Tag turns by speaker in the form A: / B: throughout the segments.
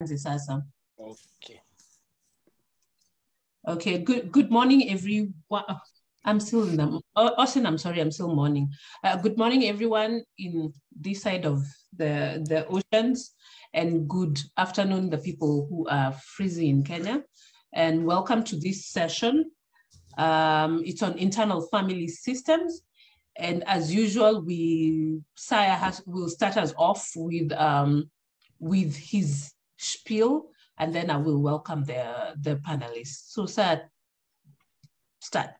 A: Sasa.
B: Okay.
A: Okay, good morning, everyone. I'm still in the, Austin, I'm sorry, I'm still morning. Good morning, everyone in this side of the oceans, and good afternoon, the people who are freezing in Kenya. And welcome to this session. It's on internal family systems. And as usual, Saya will start us off with his spiel, and then I will welcome the panelists. So, Saya, start.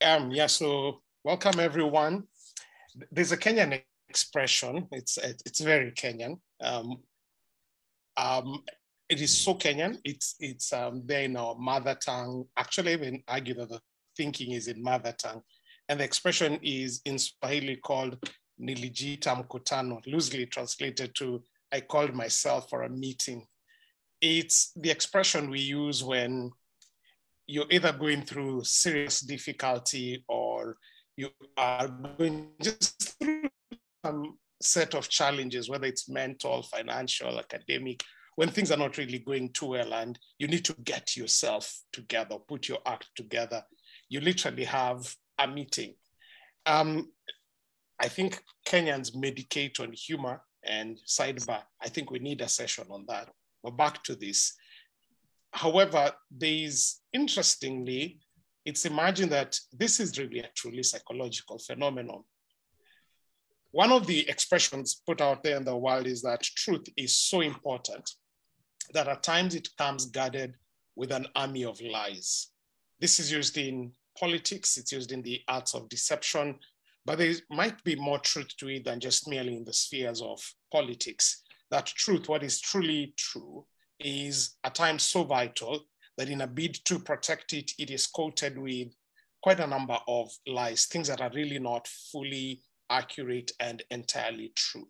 B: Yeah, so welcome everyone. There's a Kenyan expression. It's very Kenyan. It is so Kenyan. It's there in our mother tongue. Actually, I even argue that the thinking is in mother tongue. And the expression is in Swahili called nilijita mkutano, loosely translated to I called myself for a meeting. It's the expression we use when you're either going through serious difficulty or you are going just through some set of challenges, whether it's mental, financial, academic, when things are not really going too well and you need to get yourself together, put your act together. You literally have a meeting. I think Kenyans medicate on humor and sidebar. I think we need a session on that. But back to this. However, interestingly, it's imagined that this is really a truly psychological phenomenon. One of the expressions put out there in the world is that truth is so important that at times it comes guarded with an army of lies. This is used in politics, it's used in the arts of deception, but there might be more truth to it than just merely in the spheres of politics. That truth, what is truly true, is at times so vital that in a bid to protect it, it is coated with quite a number of lies, things that are really not fully accurate and entirely true.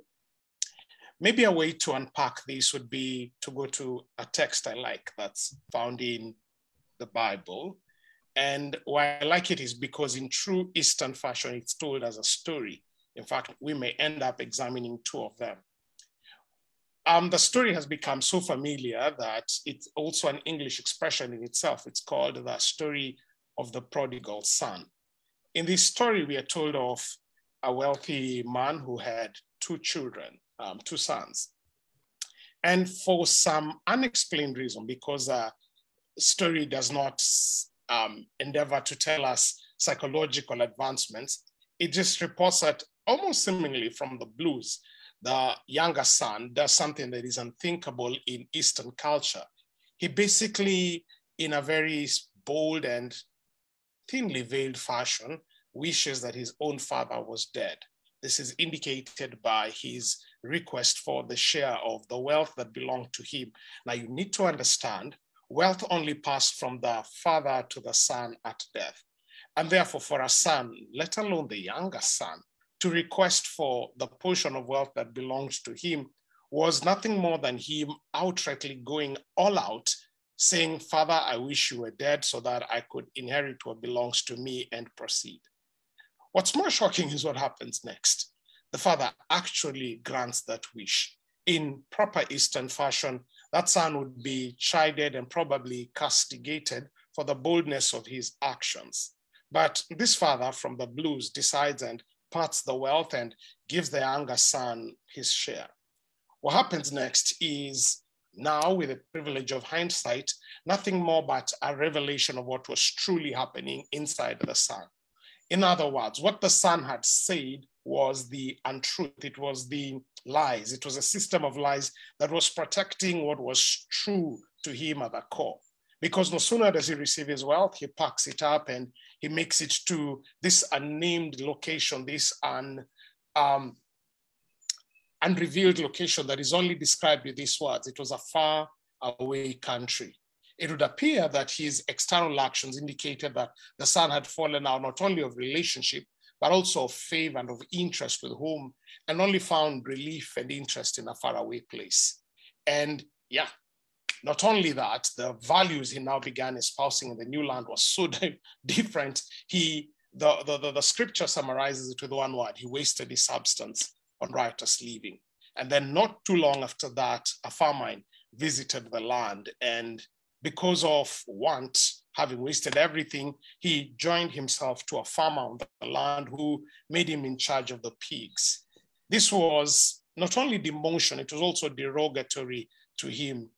B: Maybe a way to unpack this would be to go to a text I like that's found in the Bible. And why I like it is because in true Eastern fashion, it's told as a story. In fact, we may end up examining two of them. The story has become so familiar that it's also an English expression in itself. It's called the story of the prodigal son. In this story, we are told of a wealthy man who had two children, two sons. And for some unexplained reason, because the story does not endeavor to tell us psychological advancements, it just reports that almost seemingly from the blues, the younger son does something that is unthinkable in Eastern culture. He basically, in a very bold and thinly veiled fashion, wishes that his own father was dead. This is indicated by his request for the share of the wealth that belonged to him. Now, you need to understand, wealth only passed from the father to the son at death. And therefore, for a son, let alone the younger son, to request for the portion of wealth that belongs to him was nothing more than him outrightly going all out, saying, Father, I wish you were dead so that I could inherit what belongs to me and proceed. What's more shocking is what happens next. The father actually grants that wish. In proper Eastern fashion, that son would be chided and probably castigated for the boldness of his actions. But this father from the blues decides and parts the wealth and gives the younger son his share. What happens next is, now with the privilege of hindsight, nothing more but a revelation of what was truly happening inside the son. In other words, what the son had said was the untruth. It was the lies. It was a system of lies that was protecting what was true to him at the core. Because no sooner does he receive his wealth, he packs it up and he makes it to this unnamed location, this unrevealed location that is only described with these words. It was a far away country. It would appear that his external actions indicated that the son had fallen out not only of relationship, but also of favor and of interest with whom, and only found relief and interest in a faraway place. And yeah, not only that, the values he now began espousing in the new land was so different. The scripture summarizes it with one word: he wasted his substance on riotous living. And then not too long after that, a famine visited the land. And because of want, having wasted everything, he joined himself to a farmer on the land who made him in charge of the pigs. This was not only demotion, it was also derogatory to him.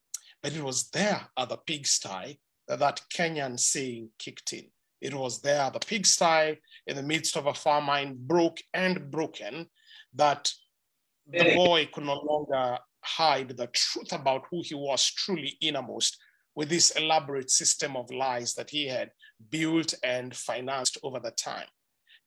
B: But it was there at the pigsty that Kenyan saying kicked in. It was there at the pigsty in the midst of a famine, broke and broken, that the boy could no longer hide the truth about who he was truly innermost with this elaborate system of lies that he had built and financed over the time.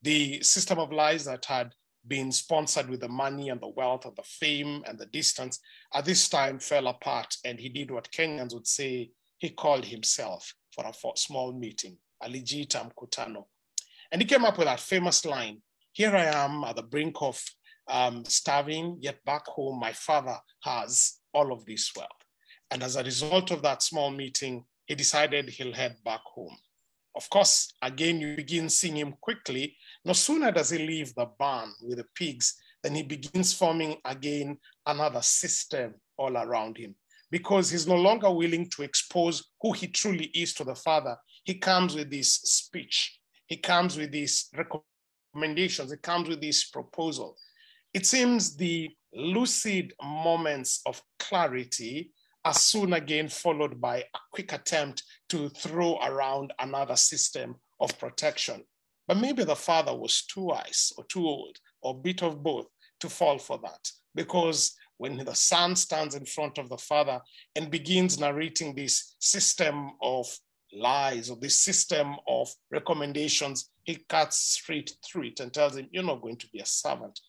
B: The system of lies that had been sponsored with the money and the wealth and the fame and the distance, at this time fell apart, and he did what Kenyans would say, he called himself for a small meeting, alijita mkutano. And he came up with that famous line, here I am at the brink of starving, yet back home my father has all of this wealth. And as a result of that small meeting, he decided he'll head back home. Of course, again, you begin seeing him quickly. No sooner does he leave the barn with the pigs, than he begins forming again another system all around him. Because he's no longer willing to expose who he truly is to the Father. He comes with this speech. He comes with these recommendations. He comes with this proposal. It seems the lucid moments of clarity are soon again followed by a quick attempt to throw around another system of protection. But maybe the father was too wise or too old or a bit of both to fall for that. Because when the son stands in front of the father and begins narrating this system of lies or this system of recommendations, he cuts straight through it and tells him, you're not going to be a servant.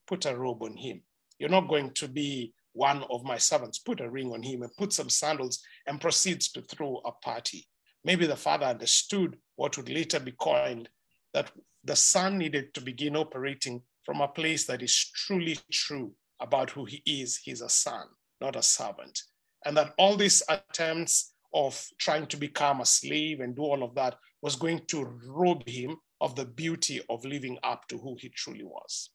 B: Put a robe on him. You're not going to be one of my servants. Put a ring on him and put some sandals, and proceeds to throw a party. Maybe the father understood what would later be coined, that the son needed to begin operating from a place that is truly true about who he is. He's a son, not a servant. And that all these attempts of trying to become a slave and do all of that was going to rob him of the beauty of living up to who he truly was.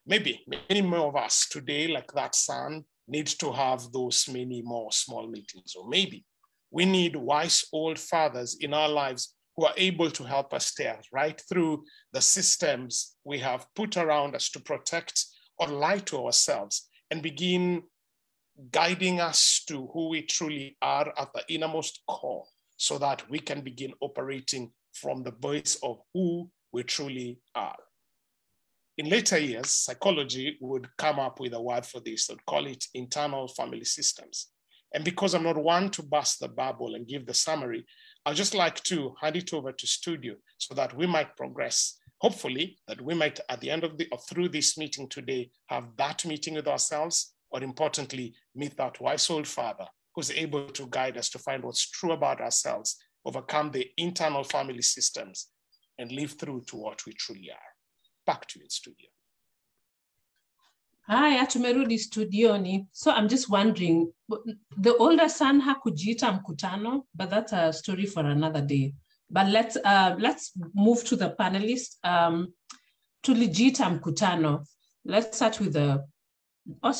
B: Maybe many more of us today, like that son, need to have those many more small meetings. Or maybe we need wise old fathers in our lives who are able to help us steer right through the systems we have put around us to protect or lie to ourselves, and begin guiding us to who we truly are at the innermost core, so that we can begin operating from the base of who we truly are. In later years, psychology would come up with a word for this. They'd call it internal family systems. And because I'm not one to bust the bubble and give the summary, I'd just like to hand it over to studio so that we might progress. Hopefully that we might, at the end of through this meeting today, have that meeting with ourselves, or importantly, meet that wise old father who's able to guide us to find what's true about ourselves, overcome the internal family systems, and live through to what we truly are. Back to you in studio.
A: Hi, tumerudi studioni. So I'm just wondering, the older son hakujita mkutano, but that's a story for another day. But let's move to the panelists. Tulijita mkutano. Let's start with the we'll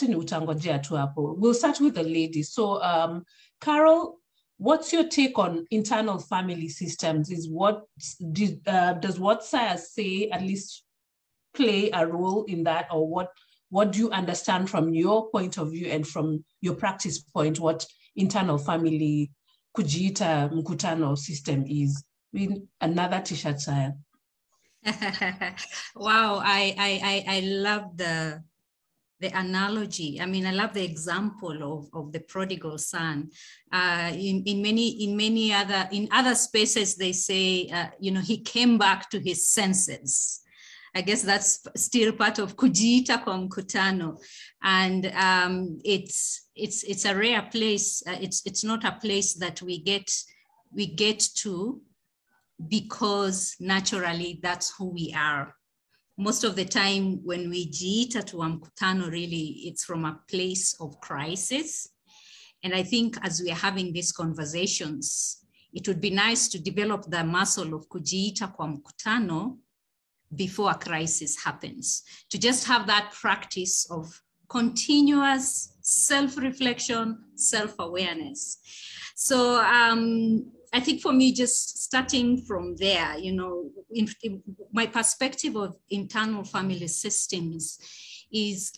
A: start with the ladies. So Carol, what's your take on internal family systems? Does what science say at least play a role in that, or what do you understand from your point of view and from your practice point, what internal family kujita mkutano system is? Another t-shirt sign.
C: Wow, I love the analogy. I mean, I love the example of the prodigal son. In other spaces, they say, he came back to his senses. I guess that's still part of kujiita kwa mkutano, and it's a rare place. It's not a place that we get to because naturally that's who we are. Most of the time when we jiita to mkutano, really it's from a place of crisis. And I think as we are having these conversations, it would be nice to develop the muscle of kujiita kwa mkutano before a crisis happens, to just have that practice of continuous self-reflection, self-awareness. So I think for me, just starting from there, you know, in my perspective of internal family systems is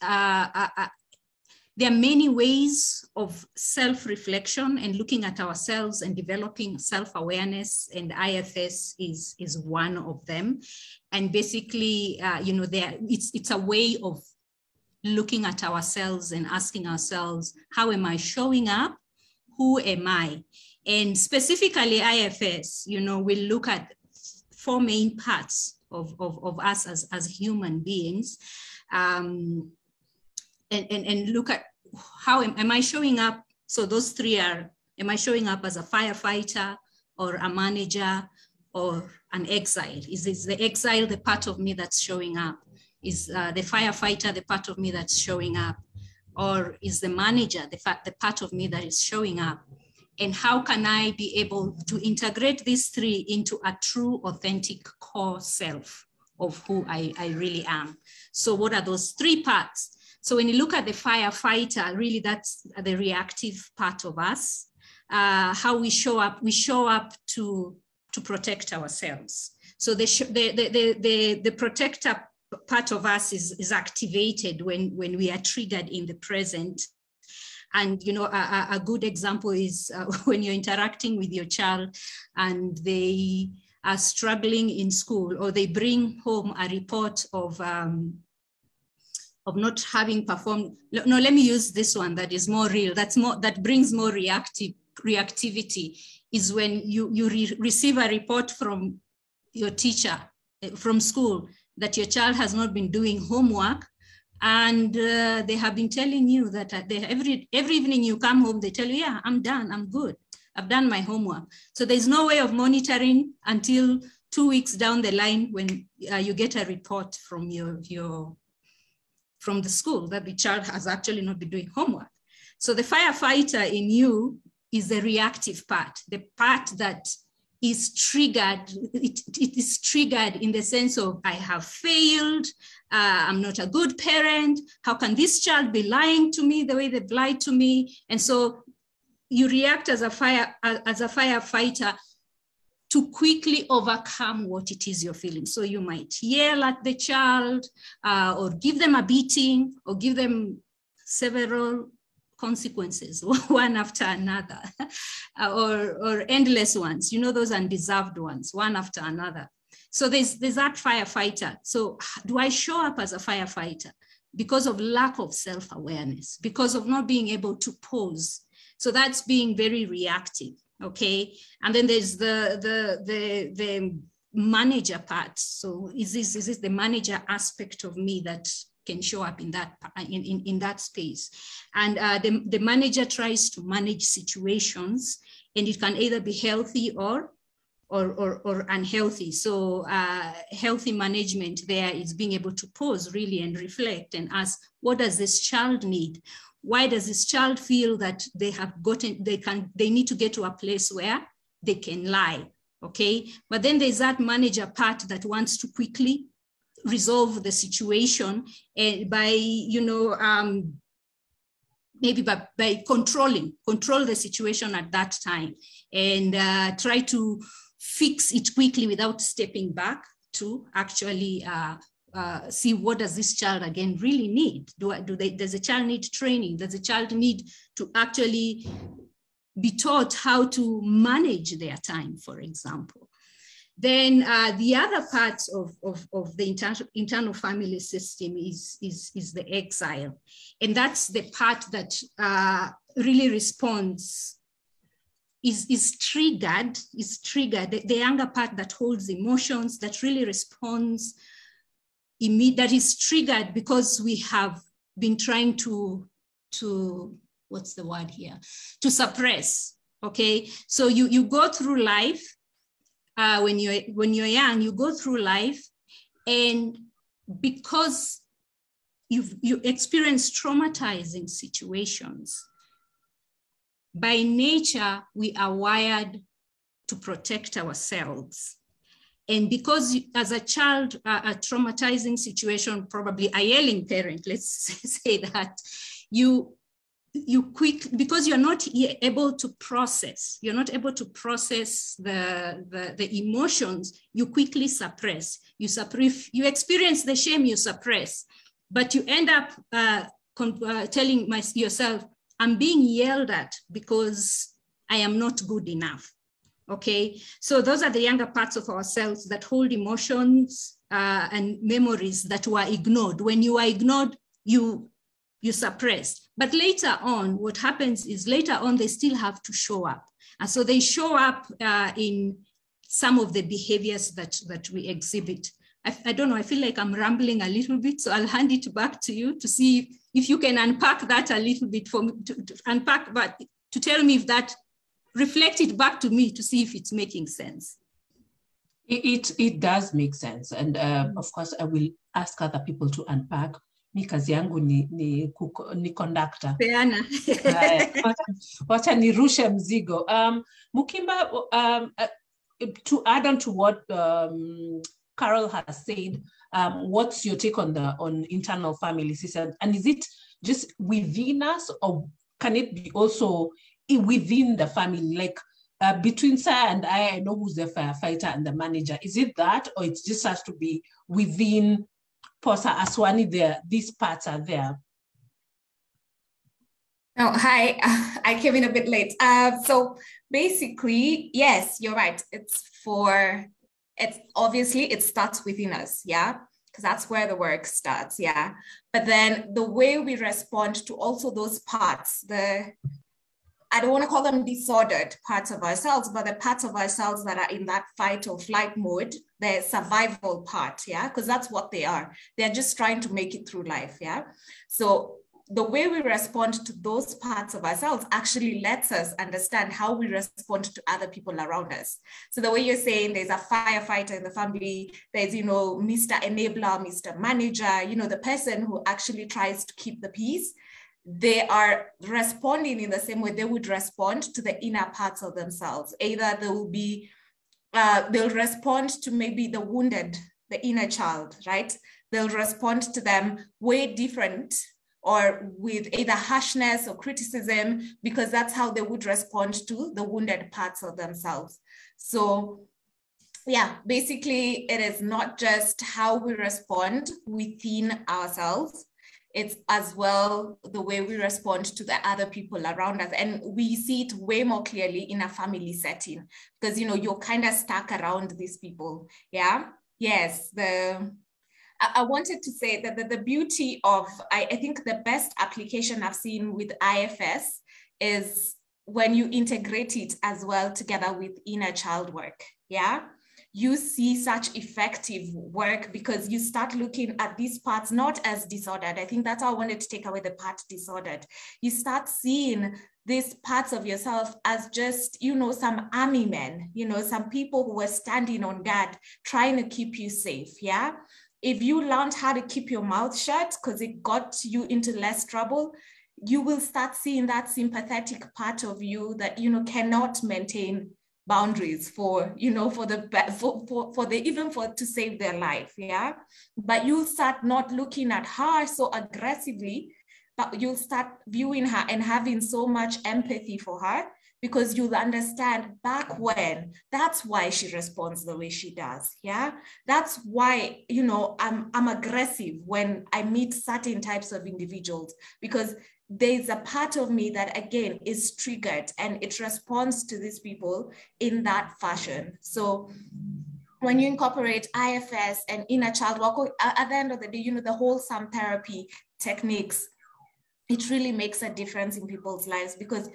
C: there are many ways of self-reflection and looking at ourselves and developing self-awareness, and IFS is one of them. And basically, you know, it's a way of looking at ourselves and asking ourselves, how am I showing up? Who am I? And specifically IFS, you know, we look at 4 main parts of us as human beings, and look at how am I showing up? So those 3 are, am I showing up as a firefighter or a manager or an exile? Is the exile the part of me that's showing up? Is the firefighter the part of me that's showing up? Or is the manager the part of me that is showing up? And how can I be able to integrate these 3 into a true, authentic core self of who I really am? So what are those 3 parts? So when you look at the firefighter, really that's the reactive part of us. How we show up to protect ourselves. So the protector part of us is activated when we are triggered in the present. And, you know, a good example is when you're interacting with your child and they are struggling in school, or they bring home a report of not having performed. No, let me use this one that is more real. That brings more reactivity, is when you receive a report from your teacher from school that your child has not been doing homework. And they have been telling you that every evening you come home, they tell you, yeah, I'm done, I'm good, I've done my homework. So there's no way of monitoring until 2 weeks down the line when you get a report from from the school that the child has actually not been doing homework. So the firefighter in you is the reactive part, the part that is triggered. It is triggered in the sense of, I have failed, I'm not a good parent, how can this child be lying to me the way they've lied to me? And so you react as a firefighter to quickly overcome what it is you're feeling. So you might yell at the child, or give them a beating, or give them several consequences, one after another, or endless ones, you know, those undeserved ones, one after another. So there's that firefighter. So do I show up as a firefighter? Because of lack of self-awareness, because of not being able to pause. So that's being very reactive, okay? And then there's the manager part. So is this the manager aspect of me that can show up in that space? And the manager tries to manage situations, and it can either be healthy or unhealthy. So healthy management there is being able to pause really and reflect and ask, what does this child need? Why does this child feel that they need to get to a place where they can lie, okay? But then there's that manager part that wants to quickly resolve the situation by, you know, maybe by control the situation at that time, and try to fix it quickly without stepping back to actually see, what does this child again really need? Does the child need training? Does the child need to actually be taught how to manage their time, for example? Then the other part of the internal family system is the exile. And that's the part that really responds, is triggered, the younger part that holds emotions, that really responds, that is triggered because we have been trying to what's the word here? To suppress, okay? So you go through life, when you're young, you go through life, and because you experience traumatizing situations, by nature, we are wired to protect ourselves. And because as a child, a traumatizing situation, probably a yelling parent, let's say that, because you're not able to process, the emotions, you quickly suppress. You experience the shame, you suppress, but you end up telling yourself, I'm being yelled at because I am not good enough. Okay, so those are the younger parts of ourselves that hold emotions and memories that were ignored. When you are ignored, you suppress. But later on, what happens is later on, they still have to show up. And so they show up in some of the behaviors that we exhibit. I don't know, I feel like I'm rambling a little bit, so I'll hand it back to you to see if you can unpack that a little bit for me, to unpack, but to tell me if that, reflect it back to me to see if it's making sense.
A: It does make sense. And of course, I will ask other people to unpack. Mi kazi yangu ni conductor.
C: Peana.
A: Wacha nirushe mzigo. Mukimba, to add on to what Carol has said, what's your take on internal family system? And is it just within us, or can it be also within the family? Like between Sarah and I know who's the firefighter and the manager. Is it that, or it just has to be within Posa Aswani there? These parts are there.
D: Oh, hi. I came in a bit late. So basically, yes, you're right. It's obviously it starts within us, yeah, because that's where the work starts, yeah. But then the way we respond to also those parts, I don't want to call them disordered parts of ourselves, but the parts of ourselves that are in that fight or flight mode, the survival part, yeah, because that's what they are. They're just trying to make it through life, yeah. So the way we respond to those parts of ourselves actually lets us understand how we respond to other people around us. So the way you're saying there's a firefighter in the family, there's, Mr. Enabler, Mr. Manager, the person who actually tries to keep the peace, they are responding in the same way they would respond to the inner parts of themselves. Either they'll respond to maybe the wounded, the inner child, right? They'll respond to them way different, or with either harshness or criticism, because that's how they would respond to the wounded parts of themselves. So yeah, basically it is not just how we respond within ourselves, it's as well the way we respond to the other people around us. And we see it way more clearly in a family setting, because, you're kind of stuck around these people, yeah? Yes, I wanted to say that the beauty of, I think the best application I've seen with IFS is when you integrate it as well together with inner child work, yeah? You see such effective work because you start looking at these parts not as disordered. I think that's how I wanted to take away the part disordered. You start seeing these parts of yourself as just, some army men, some people who were standing on guard, trying to keep you safe, yeah? If you learned how to keep your mouth shut because it got you into less trouble, you will start seeing that sympathetic part of you that, cannot maintain boundaries to save their life, yeah? But you'll start not looking at her so aggressively, but you'll start viewing her and having so much empathy for her, because you'll understand back when, that's why she responds the way she does, yeah? That's why, I'm aggressive when I meet certain types of individuals, because there's a part of me that, again, is triggered and it responds to these people in that fashion. So when you incorporate IFS and inner child work, at the end of the day, the wholesome therapy techniques, it really makes a difference in people's lives, because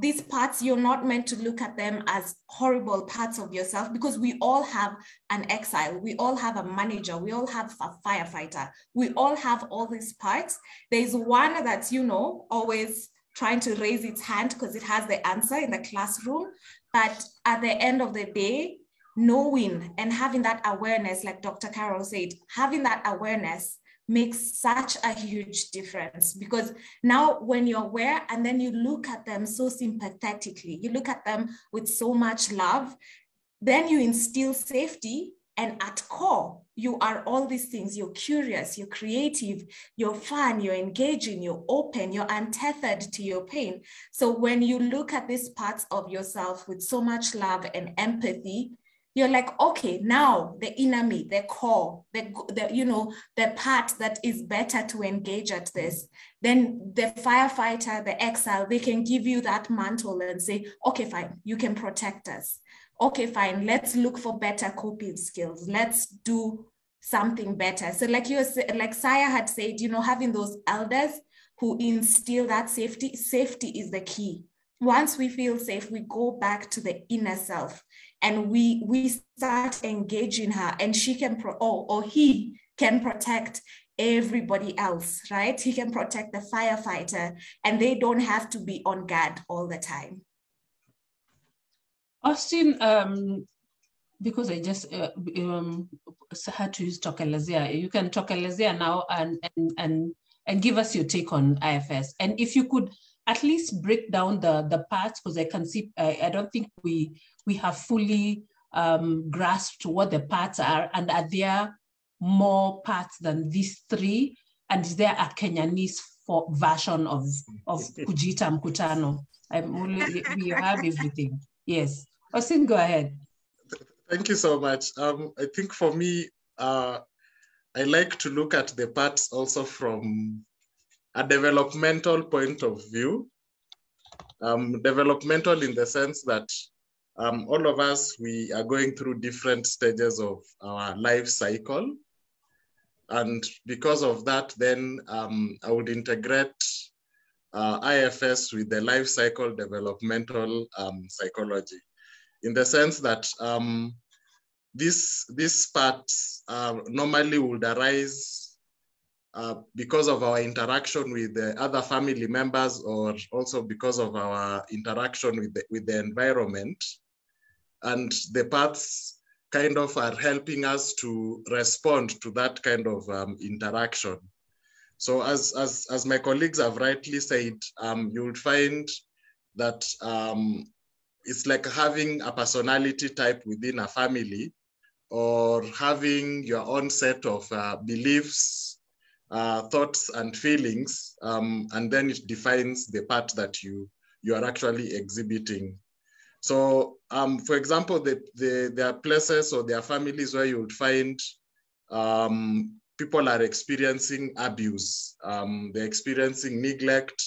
D: these parts, you're not meant to look at them as horrible parts of yourself, because we all have an exile, we all have a manager, we all have a firefighter, we all have all these parts. There's one that's, always trying to raise its hand because it has the answer in the classroom. But at the end of the day, knowing and having that awareness, like Dr. Carol said, having that awareness makes such a huge difference, because now when you're aware and then you look at them so sympathetically, you look at them with so much love, then you instill safety And at core, you are all these things. You're curious, you're creative, you're fun, you're engaging, you're open, you're untethered to your pain. So when you look at these parts of yourself with so much love and empathy, you're like, okay, now the inner me, the core, the part that is better to engage at this. Then the firefighter, the exile, they can give you that mantle and say, okay, fine, you can protect us. Okay, fine, let's look for better coping skills. Let's do something better. So like Saya had said, having those elders who instill that safety is the key. Once we feel safe, we go back to the inner self and we start engaging her, and she can, or he can protect everybody else, right? He can protect the firefighter, and they don't have to be on guard all the time.
A: Austin, because I just had to use Tokelezea, you can Tokelezea now and give us your take on IFS. And if you could at least break down the parts, because I can see, I don't think we have fully grasped what the parts are, and are there more parts than these three? And is there a Kenyanese version of Kujita Mkutano? We have everything. Yes. Austin, go ahead.
E: Thank you so much. I think for me, I like to look at the parts also from a developmental point of view. Developmental in the sense that all of us, we are going through different stages of our life cycle. And because of that, then I would integrate IFS with the life cycle developmental psychology, in the sense that these parts normally would arise because of our interaction with the other family members, or also because of our interaction with the environment. And the parts kind of are helping us to respond to that kind of interaction. So as my colleagues have rightly said, you would find that it's like having a personality type within a family, or having your own set of beliefs, thoughts and feelings, and then it defines the part that you are actually exhibiting. So for example, there are places or there are families where you would find people are experiencing abuse, they're experiencing neglect,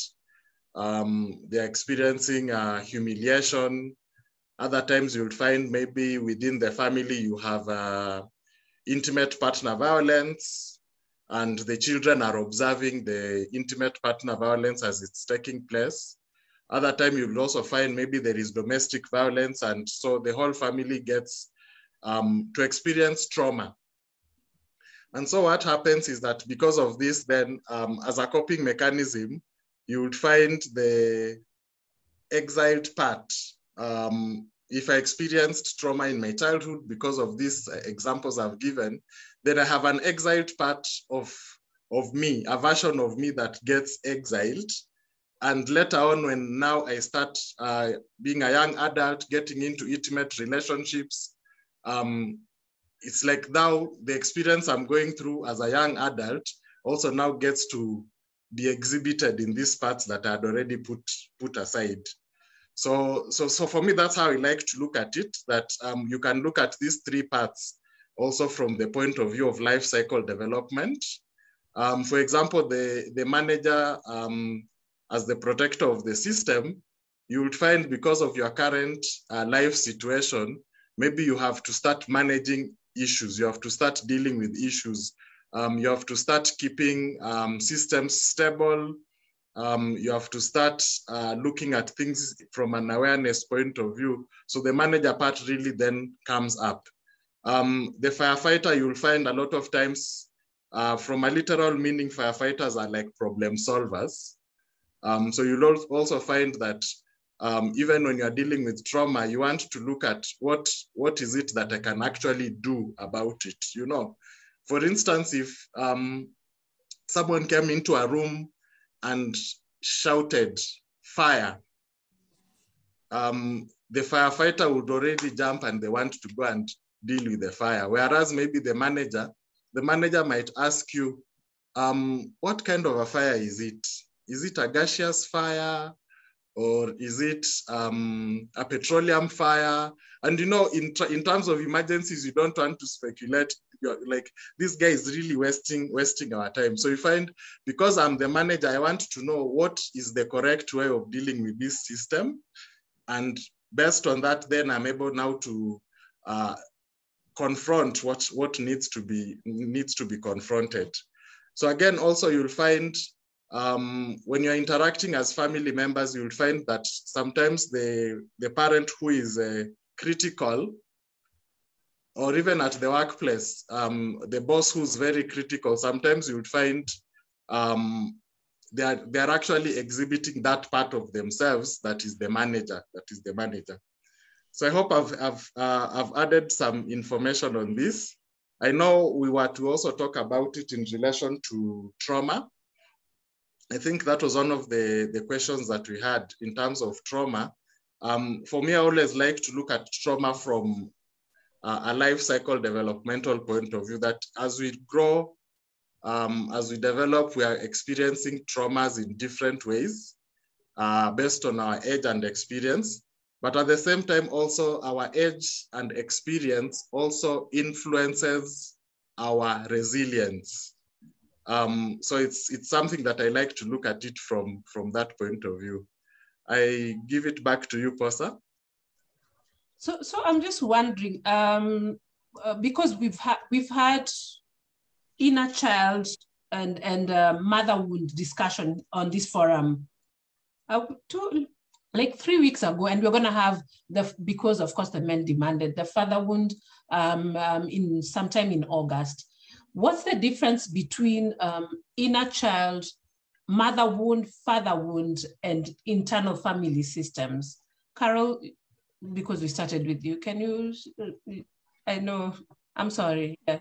E: they're experiencing humiliation. Other times you'll find maybe within the family you have intimate partner violence, and the children are observing the intimate partner violence as it's taking place. Other time you'll also find maybe there is domestic violence, and so the whole family gets to experience trauma. And so what happens is that because of this, then as a coping mechanism, you would find the exiled part. If I experienced trauma in my childhood because of these examples I've given, then I have an exiled part of me, a version of me that gets exiled. And later on, when now I start being a young adult, getting into intimate relationships, it's like now the experience I'm going through as a young adult also now gets to be exhibited in these parts that I had already put aside. So for me, that's how I like to look at it, that you can look at these three parts also from the point of view of life cycle development. For example, the manager, as the protector of the system, you would find because of your current life situation, maybe you have to start managing issues. You have to start dealing with issues. You have to start keeping systems stable. You have to start looking at things from an awareness point of view. So the manager part really then comes up. The firefighter, you'll find a lot of times, from a literal meaning, firefighters are like problem solvers. So you'll also find that even when you're dealing with trauma, you want to look at what is it that I can actually do about it. You know, for instance, if someone came into a room and shouted fire, the firefighter would already jump and they want to go and deal with the fire. Whereas maybe the manager might ask you, what kind of a fire is it? Is it a gaseous fire? Or is it a petroleum fire? And in terms of emergencies, you don't want to speculate. You're like, this guy is really wasting our time. So you find, because I'm the manager, I want to know what is the correct way of dealing with this system. And based on that, then I'm able now to confront what needs to be confronted. So again, also you'll find, when you're interacting as family members, you'll find that sometimes the parent who is critical, or even at the workplace, the boss who's very critical, sometimes you'll find they're actually exhibiting that part of themselves that is the manager. So I hope I've added some information on this. I know we were to also talk about it in relation to trauma. I think that was one of the questions that we had in terms of trauma. For me, I always like to look at trauma from a life cycle developmental point of view, that as we grow, as we develop, we are experiencing traumas in different ways based on our age and experience. But at the same time, also our age and experience also influences our resilience. So it's something that I like to look at it from that point of view. I give it back to you, Posa.
A: So I'm just wondering, because we've had inner child and mother wound discussion on this forum, like 3 weeks ago, and we're going to have because of course the men demanded the father wound in sometime in August. What's the difference between inner child, mother wound, father wound, and internal family systems? Carol, because we started with you, can you, I know, I'm sorry. Yeah.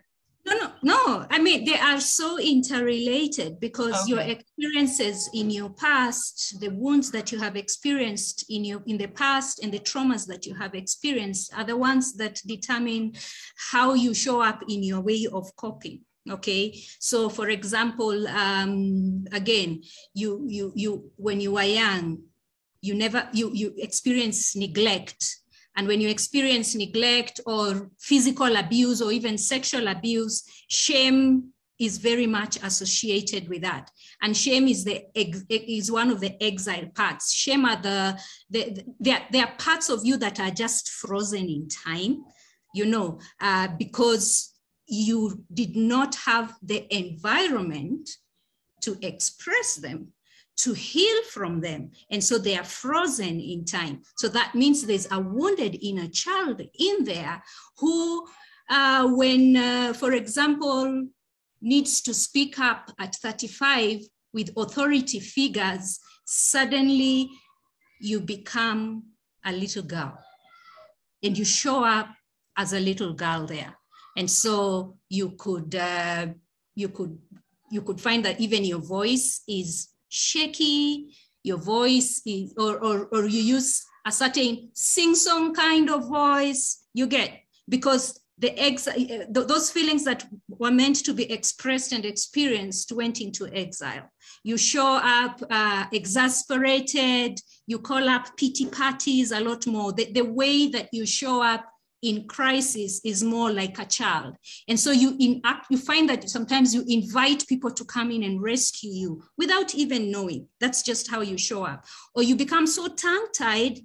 C: No. I mean, they are so interrelated, because your experiences in your past, the wounds that you have experienced in the past, and the traumas that you have experienced are the ones that determine how you show up in your way of coping. Okay, so for example, again, you when you were young, you experience neglect. And when you experience neglect or physical abuse or even sexual abuse, shame is very much associated with that. And shame is one of the exile parts. Shame are there are parts of you that are just frozen in time, because you did not have the environment to express them, to heal from them. And so they are frozen in time. So that means there's a wounded inner child in there who, for example, needs to speak up at 35 with authority figures, suddenly you become a little girl and you show up as a little girl there. And so you could find that even your voice is shaky, your voice is, or you use a certain sing-song kind of voice, you get, because those feelings that were meant to be expressed and experienced went into exile. You show up exasperated, you call up pity parties a lot more. The way that you show up in crisis is more like a child. And so you find that sometimes you invite people to come in and rescue you without even knowing. That's just how you show up. Or you become so tongue-tied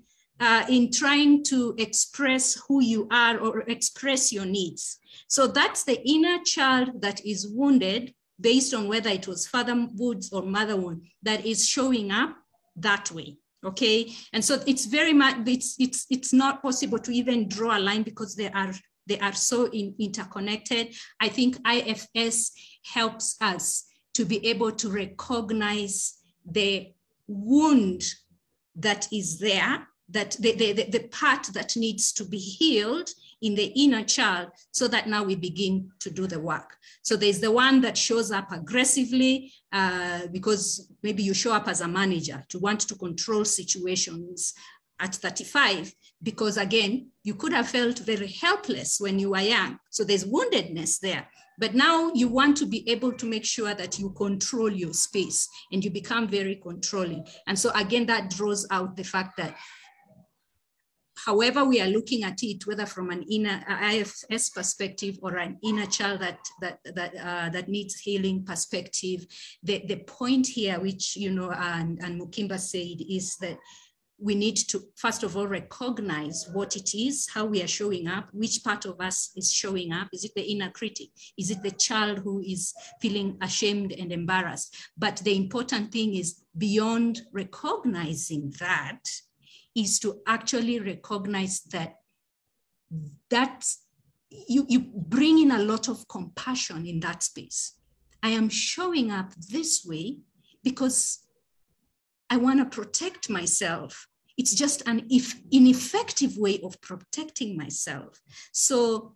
C: in trying to express who you are or express your needs. So that's the inner child that is wounded based on whether it was father wounds or mother wound that is showing up that way. Okay, and so it's very much, it's not possible to even draw a line because they are so interconnected. I think IFS helps us to be able to recognize the wound that is there, that the part that needs to be healed in the inner child, so that now we begin to do the work. So there's the one that shows up aggressively because maybe you show up as a manager to want to control situations at 35, because again, you could have felt very helpless when you were young. So there's woundedness there. But now you want to be able to make sure that you control your space and you become very controlling. And so again, that draws out the fact that however we are looking at it, whether from an inner IFS perspective or an inner child that needs healing perspective, the point here, which, you know, and Mukimba said, is that we need to, first of all, recognize what it is, how we are showing up, which part of us is showing up. Is it the inner critic? Is it the child who is feeling ashamed and embarrassed? But the important thing is, beyond recognizing that, is to actually recognize that you bring in a lot of compassion in that space. I am showing up this way because I want to protect myself. It's just an ineffective way of protecting myself. So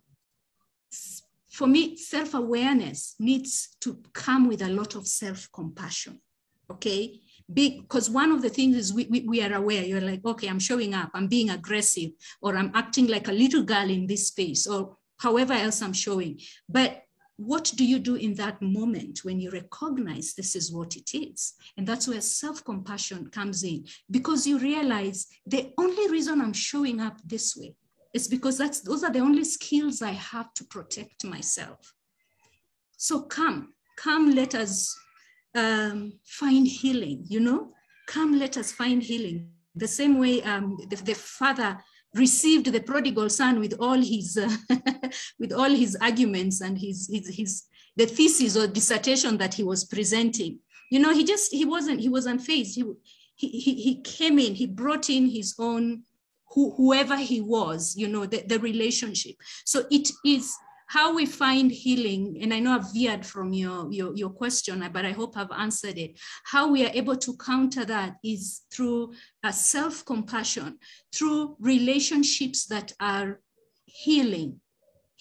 C: for me, self-awareness needs to come with a lot of self-compassion, okay? Because one of the things is we are aware, you're like, okay, I'm showing up, I'm being aggressive, or I'm acting like a little girl in this space, or however else I'm showing. But what do you do in that moment when you recognize this is what it is? And that's where self-compassion comes in, because you realize the only reason I'm showing up this way is because those are the only skills I have to protect myself. So come, let us find healing, you know? Come, let us find healing. The same way the father received the prodigal son with all his with all his arguments and the thesis or dissertation that he was presenting. You know, he was unfazed. He came in, he brought in his own, whoever he was, you know, the relationship. So it is how we find healing, and I know I've veered from your question, but I hope I've answered it. How we are able to counter that is through a self-compassion, through relationships that are healing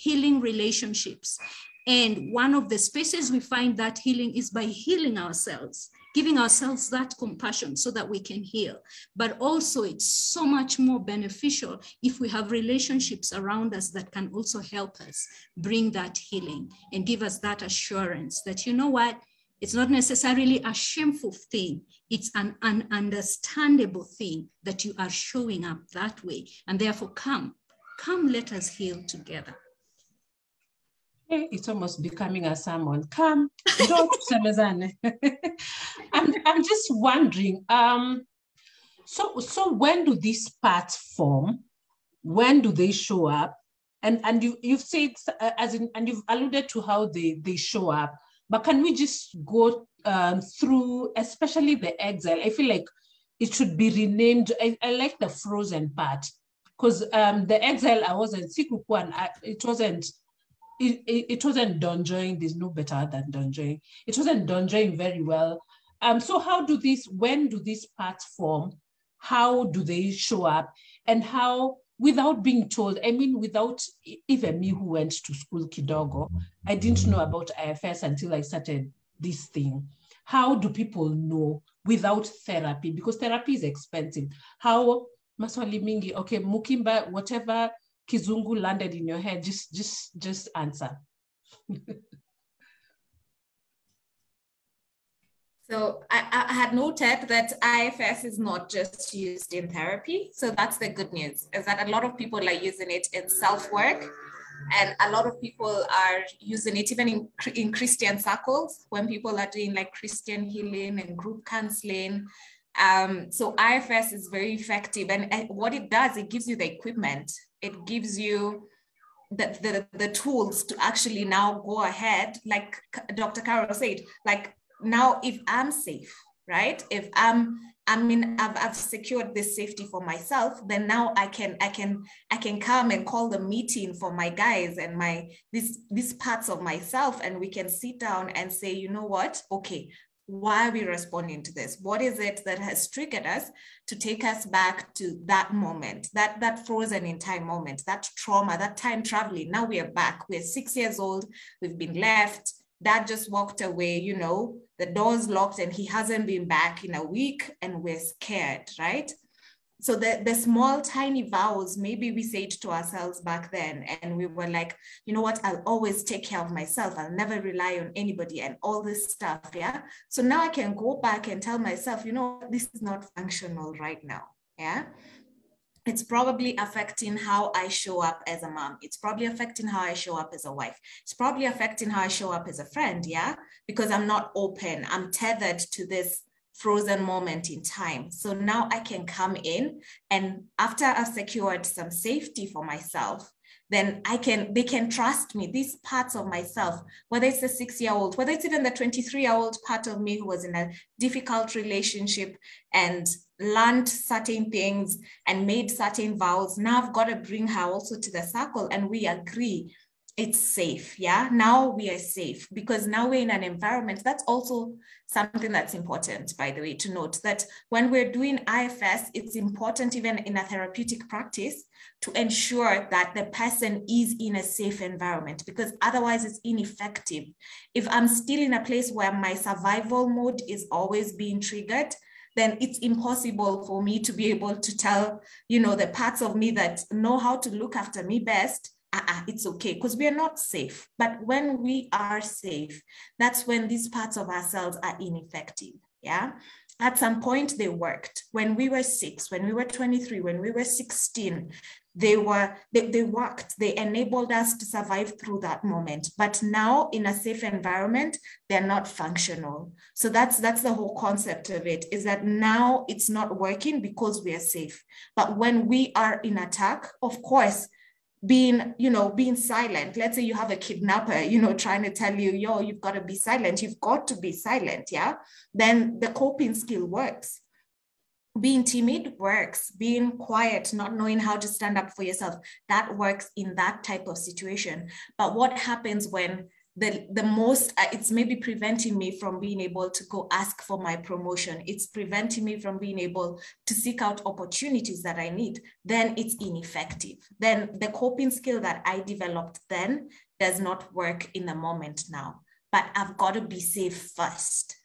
C: relationships. And one of the spaces we find that healing is by healing ourselves, giving ourselves that compassion so that we can heal. But also it's so much more beneficial if we have relationships around us that can also help us bring that healing and give us that assurance that, you know what, it's not necessarily a shameful thing. It's an understandable thing that you are showing up that way. And therefore come, let us heal together.
A: It's almost becoming a sermon. Come, don't semezane. I'm just wondering. So when do these parts form? When do they show up? And you've said and you've alluded to how they show up. But can we just go through, especially the exile? I feel like it should be renamed. I like the frozen part, because the exile, I wasn't Sikuku, and it wasn't. It wasn't Donjoing. There's no better than Donjoing. It wasn't Donjoing very well. So when do these parts form? How do they show up? And how, without being told, I mean, without even me who went to school kidogo, I didn't know about IFS until I started this thing. How do people know without therapy? Because therapy is expensive. How, maswali mingi, okay, Mukimba, whatever Kizungu landed in your head, just answer.
D: So I had noted that IFS is not just used in therapy. So that's the good news, is that a lot of people are using it in self-work, and a lot of people are using it even in Christian circles, when people are doing like Christian healing and group counseling. So IFS is very effective, and what it does, it gives you the equipment. It gives you the tools to actually now go ahead, like Dr. Carol said, like now if I'm safe, right? If I've secured this safety for myself, then now I can come and call the meeting for my guys and these parts of myself, and we can sit down and say, you know what, okay, why are we responding to this? What is it that has triggered us to take us back to that moment, that frozen in time moment, that trauma, that time traveling? Now we are back. We're 6 years old. We've been left. Dad just walked away, you know, the door's locked and he hasn't been back in a week and we're scared, right? So the small, tiny vows, maybe we said to ourselves back then, and we were like, you know what, I'll always take care of myself. I'll never rely on anybody and all this stuff, yeah? So now I can go back and tell myself, you know, this is not functional right now, yeah? It's probably affecting how I show up as a mom. It's probably affecting how I show up as a wife. It's probably affecting how I show up as a friend, yeah? Because I'm not open. I'm tethered to this frozen moment in time. So now I can come in, and after I've secured some safety for myself, then they can trust me. These parts of myself, whether it's the 6-year-old, whether it's even the 23-year-old part of me who was in a difficult relationship and learned certain things and made certain vows. Now I've got to bring her also to the circle, and we agree it's safe. Yeah, now we are safe because now we're in an environment. That's also something that's important, by the way, to note that when we're doing IFS, it's important even in a therapeutic practice to ensure that the person is in a safe environment, because otherwise it's ineffective. If I'm still in a place where my survival mode is always being triggered, then it's impossible for me to be able to tell, you know, the parts of me that know how to look after me best, it's okay, because we are not safe. But when we are safe, that's when these parts of ourselves are ineffective, yeah? At some point they worked. When we were 6, when we were 23, when we were 16, they worked. They enabled us to survive through that moment. But now in a safe environment, they're not functional. So that's the whole concept of it, is that now it's not working because we are safe. But when we are in attack, of course, being silent. Let's say you have a kidnapper, trying to tell you, yo, you've got to be silent. You've got to be silent, yeah? Then the coping skill works. Being timid works. Being quiet, not knowing how to stand up for yourself, that works in that type of situation. But what happens when the most, it's maybe preventing me from being able to go ask for my promotion. It's preventing me from being able to seek out opportunities that I need. Then it's ineffective. Then the coping skill that I developed then does not work in the moment now. But I've got to be safe first.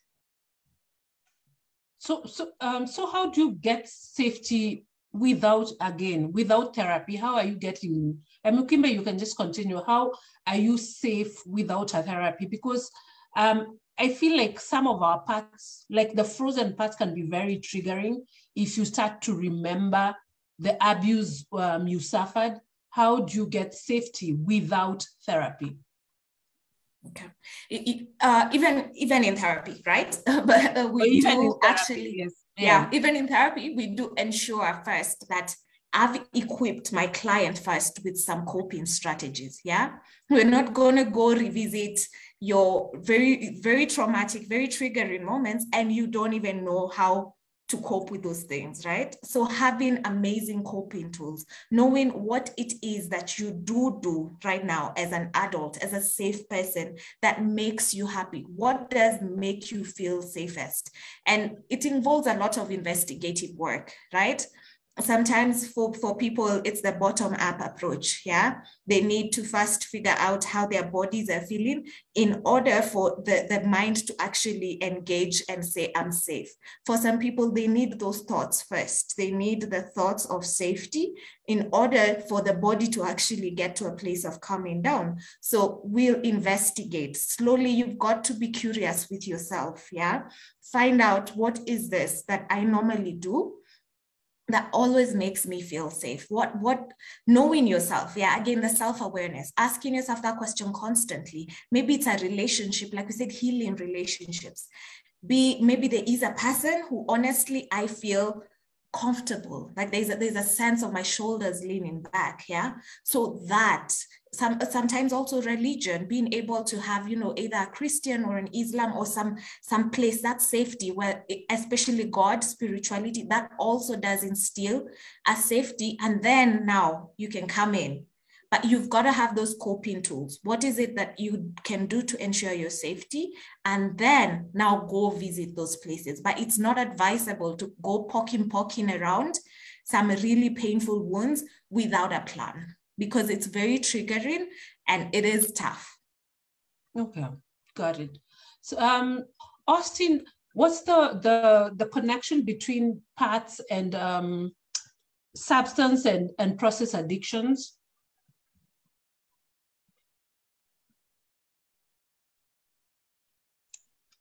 A: So how do you get safety without therapy? How are you getting? Mukimbe, you can just continue. How are you safe without a therapy? Because I feel like some of our parts, like the frozen parts, can be very triggering if you start to remember the abuse you suffered. How do you get safety without therapy?
D: Okay, even in therapy, right? But we do actually, yes. Yeah, even in therapy, we do ensure first that I've equipped my client first with some coping strategies. Yeah, we're not going to go revisit your very, very traumatic, very triggering moments, and you don't even know how to cope with those things, right? So having amazing coping tools, knowing what it is that you do right now as an adult, as a safe person that makes you happy. What does make you feel safest? And it involves a lot of investigative work, right? Sometimes for people, it's the bottom-up approach, yeah? They need to first figure out how their bodies are feeling in order for the mind to actually engage and say, I'm safe. For some people, they need those thoughts first. They need the thoughts of safety in order for the body to actually get to a place of calming down. So we'll investigate. Slowly, you've got to be curious with yourself, yeah? Find out, what is this that I normally do that always makes me feel safe? What knowing yourself, yeah, again, the self-awareness, asking yourself that question constantly. Maybe it's a relationship, like we said, healing relationships. Maybe there is a person who honestly I feel comfortable, like there's a sense of my shoulders leaning back, yeah? So that sometimes also religion, being able to have, either a Christian or an Islam or some place, that safety where, especially God, spirituality, that also does instill a safety. And then now you can come in, but you've got to have those coping tools. What is it that you can do to ensure your safety? And then now go visit those places. But it's not advisable to go poking around some really painful wounds without a plan, because it's very triggering and it is tough.
A: Okay, got it. So Austin, what's the connection between parts and substance and process addictions.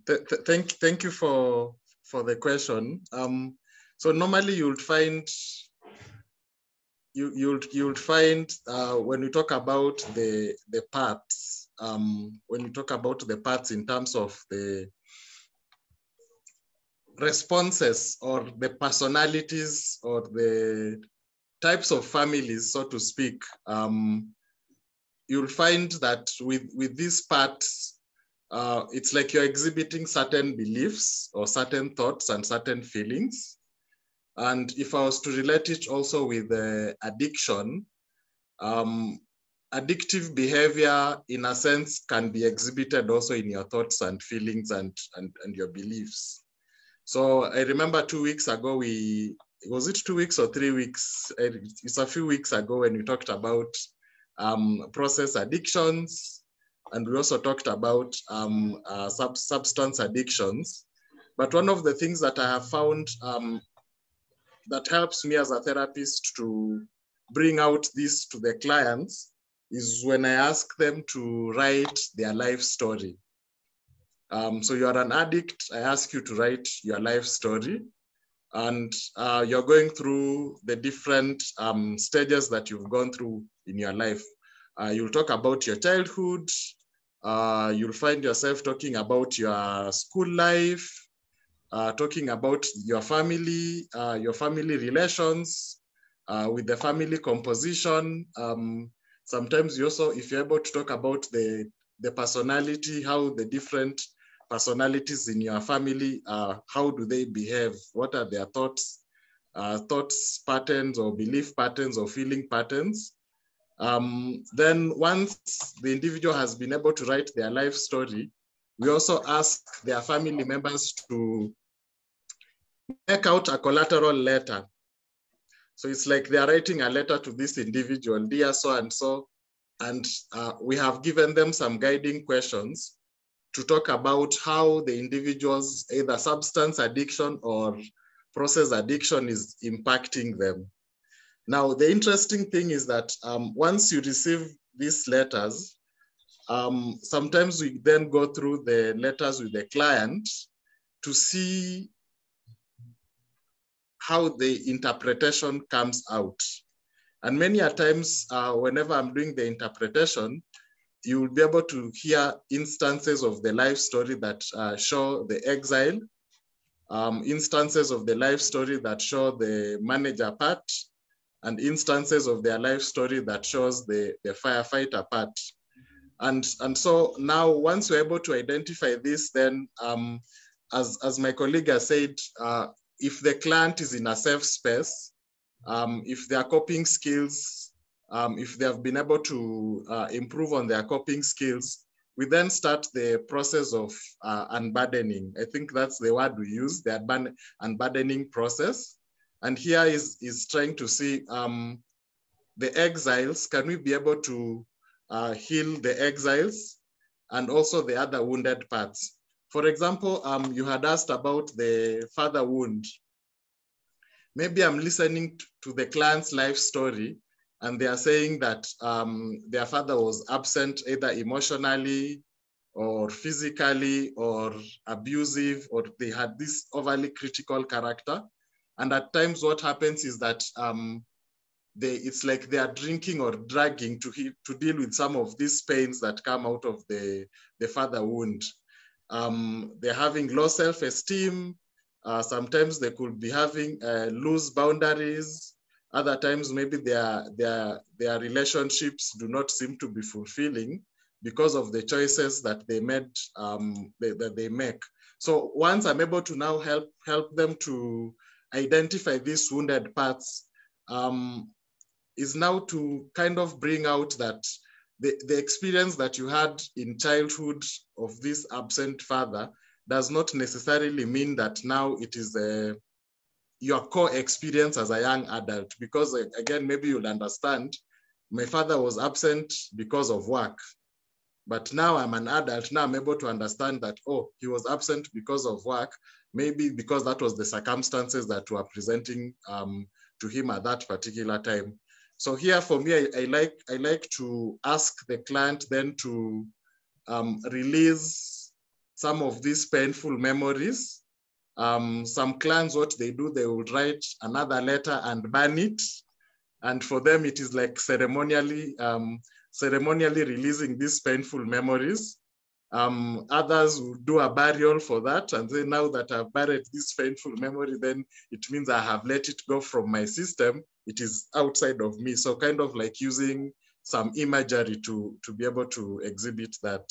E: Thank you for the question. So normally you'll find when you talk about the parts, when you talk about the parts in terms of the responses or the personalities or the types of families, so to speak, you'll find that with these parts, it's like you're exhibiting certain beliefs or certain thoughts and certain feelings. And if I was to relate it also with addiction, addictive behavior, in a sense, can be exhibited also in your thoughts and feelings and your beliefs. So I remember 2 weeks ago, was it 2 weeks or 3 weeks? It's a few weeks ago when we talked about process addictions, and we also talked about substance addictions. But one of the things that I have found that helps me as a therapist to bring out this to the clients is when I ask them to write their life story. So you are an addict, I ask you to write your life story, and you're going through the different stages that you've gone through in your life. You'll talk about your childhood, you'll find yourself talking about your school life, talking about your family relations, with the family composition. Sometimes you also, if you're able to talk about the personality, how the different personalities in your family, how do they behave? What are their thoughts patterns or belief patterns or feeling patterns? Then once the individual has been able to write their life story, we also ask their family members to make out a collateral letter. So it's like they are writing a letter to this individual, dear so-and-so, and we have given them some guiding questions to talk about how the individual's either substance addiction or process addiction is impacting them. Now, the interesting thing is that once you receive these letters, sometimes we then go through the letters with the client to see how the interpretation comes out. And many a times, whenever I'm doing the interpretation, you will be able to hear instances of the life story that show the exile, instances of the life story that show the manager part, and instances of their life story that shows the firefighter part. And so now, once we're able to identify this, then as my colleague has said, if the client is in a safe space, if their coping skills, if they have been able to improve on their coping skills, we then start the process of unburdening. I think that's the word we use, the unburdening process. And here is trying to see the exiles. Can we be able to heal the exiles and also the other wounded parts? For example, you had asked about the father wound. Maybe I'm listening to the client's life story, and they are saying that their father was absent either emotionally or physically or abusive, or they had this overly critical character. And at times what happens is that it's like they are drinking or drugging to deal with some of these pains that come out of the father wound. They're having low self-esteem. Sometimes they could be having loose boundaries. Other times, maybe their relationships do not seem to be fulfilling because of the choices that they made, that they make. So once I'm able to now help them to identify these wounded parts, is now to kind of bring out that the experience that you had in childhood of this absent father does not necessarily mean that now it is your core experience as a young adult. Because again, maybe you'll understand, my father was absent because of work, but now I'm an adult, now I'm able to understand that, oh, he was absent because of work, maybe because that was the circumstances that were presenting him at that particular time. So here for me, I like to ask the client then to release some of these painful memories. Some clients, what they do, they will write another letter and burn it. And for them, it is like ceremonially releasing these painful memories. Others will do a burial for that. And then now that I've buried this painful memory, then it means I have let it go from my system. It is outside of me. So kind of like using some imagery to be able to exhibit that.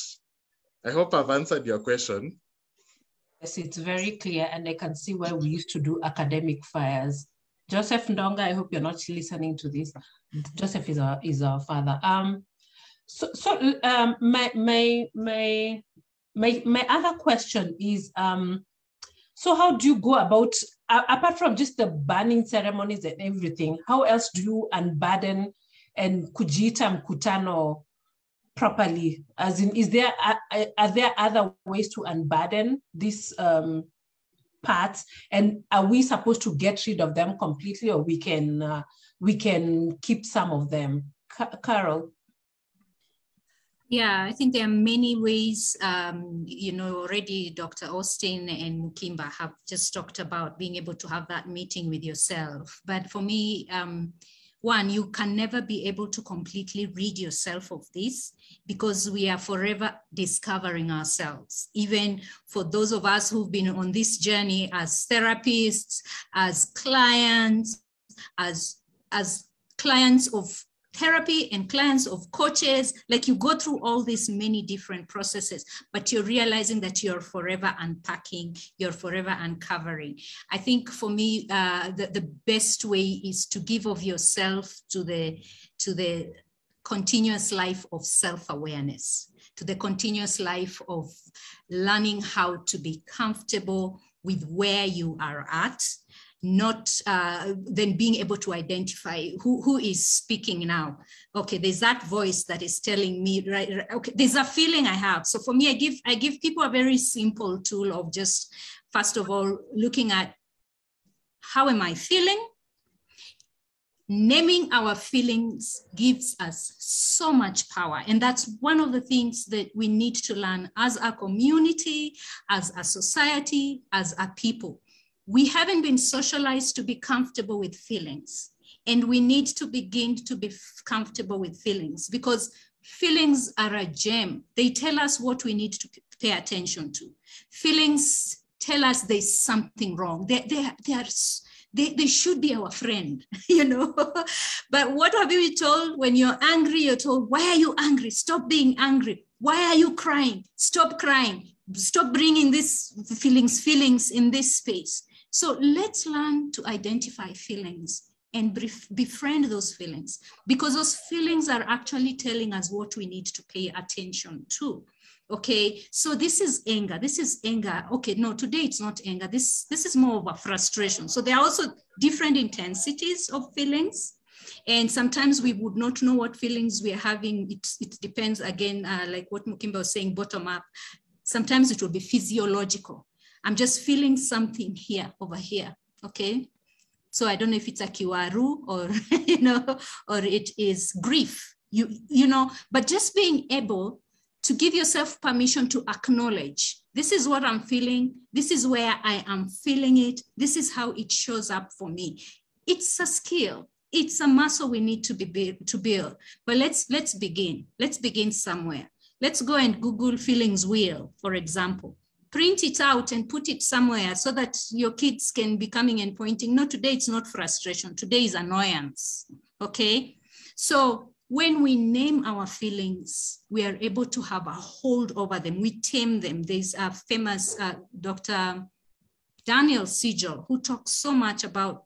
E: I hope I've answered your question.
A: Yes, it's very clear, and I can see why we used to do academic fires. Joseph Ndonga, I hope you're not listening to this. Joseph is our father. My other question is, so how do you go about, apart from just the burning ceremonies and everything, how else do you unburden and kujiita mkutano properly? As in, are there other ways to unburden these parts, and are we supposed to get rid of them completely, or we can keep some of them? Carol.
C: Yeah, I think there are many ways. Already Dr. Austin and Mukimba have just talked about being able to have that meeting with yourself. But for me, one, you can never be able to completely rid yourself of this, because we are forever discovering ourselves. Even for those of us who've been on this journey as therapists, as clients, as clients of therapy and clients of coaches, like you go through all these many different processes, but you're realizing that you're forever unpacking, you're forever uncovering. I think for me, the best way is to give of yourself to the continuous life of self-awareness, to the continuous life of learning how to be comfortable with where you are at, not then being able to identify who is speaking now. Okay, there's that voice that is telling me, right? Okay, there's a feeling I have. So for me, I give people a very simple tool of just, first of all, looking at how am I feeling? Naming our feelings gives us so much power. And that's one of the things that we need to learn as a community, as a society, as a people. We haven't been socialized to be comfortable with feelings, and we need to begin to be comfortable with feelings, because feelings are a gem. They tell us what we need to pay attention to. Feelings tell us there's something wrong. They should be our friend, you know. But what have you been told? When you're angry, you're told, why are you angry? Stop being angry. Why are you crying? Stop crying. Stop bringing these feelings in this space. So let's learn to identify feelings and befriend those feelings, because those feelings are actually telling us what we need to pay attention to. Okay, so this is anger. This is anger. Okay, no, today it's not anger. This is more of a frustration. So there are also different intensities of feelings. And sometimes we would not know what feelings we are having. It depends, again, like what Mukimba was saying, bottom up. Sometimes it will be physiological. I'm just feeling something here, over here, okay? So I don't know if it's a kiwaru or, or it is grief, you know, but just being able to give yourself permission to acknowledge, this is what I'm feeling, this is where I am feeling it, this is how it shows up for me. It's a skill, it's a muscle we need to build. But let's begin somewhere. Let's go and Google feelings wheel, for example. Print it out and put it somewhere so that your kids can be coming and pointing, no, today it's not frustration, today is annoyance, okay? So when we name our feelings, we are able to have a hold over them, we tame them. There's a famous Dr. Daniel Siegel, who talks so much about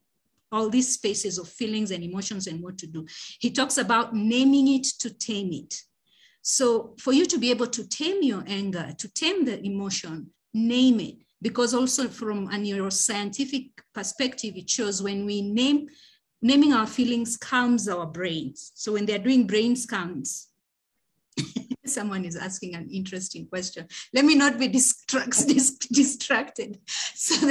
C: all these spaces of feelings and emotions and what to do. He talks about naming it to tame it. So for you to be able to tame your anger, to tame the emotion, name it. Because also from a neuroscientific perspective, it shows when we naming our feelings calms our brains. So when they're doing brain scans, Someone is asking an interesting question. Let me not be distracted. So,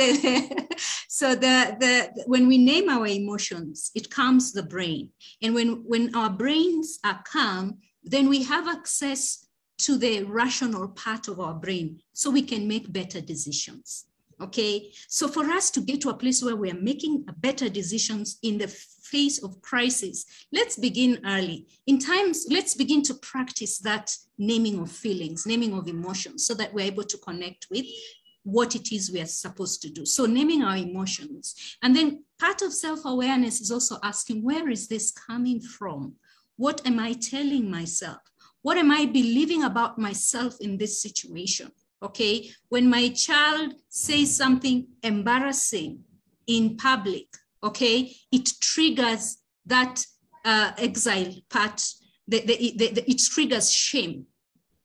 C: when we name our emotions, it calms the brain. And when our brains are calm, then we have access to the rational part of our brain so we can make better decisions. Okay, so for us to get to a place where we are making better decisions in the face of crisis, let's begin early. Let's begin to practice that naming of feelings, naming of emotions, so that we're able to connect with what it is we are supposed to do. So naming our emotions. And then part of self-awareness is also asking, where is this coming from? What am I telling myself? What am I believing about myself in this situation? Okay, when my child says something embarrassing in public, okay, it triggers that exile part, it triggers shame,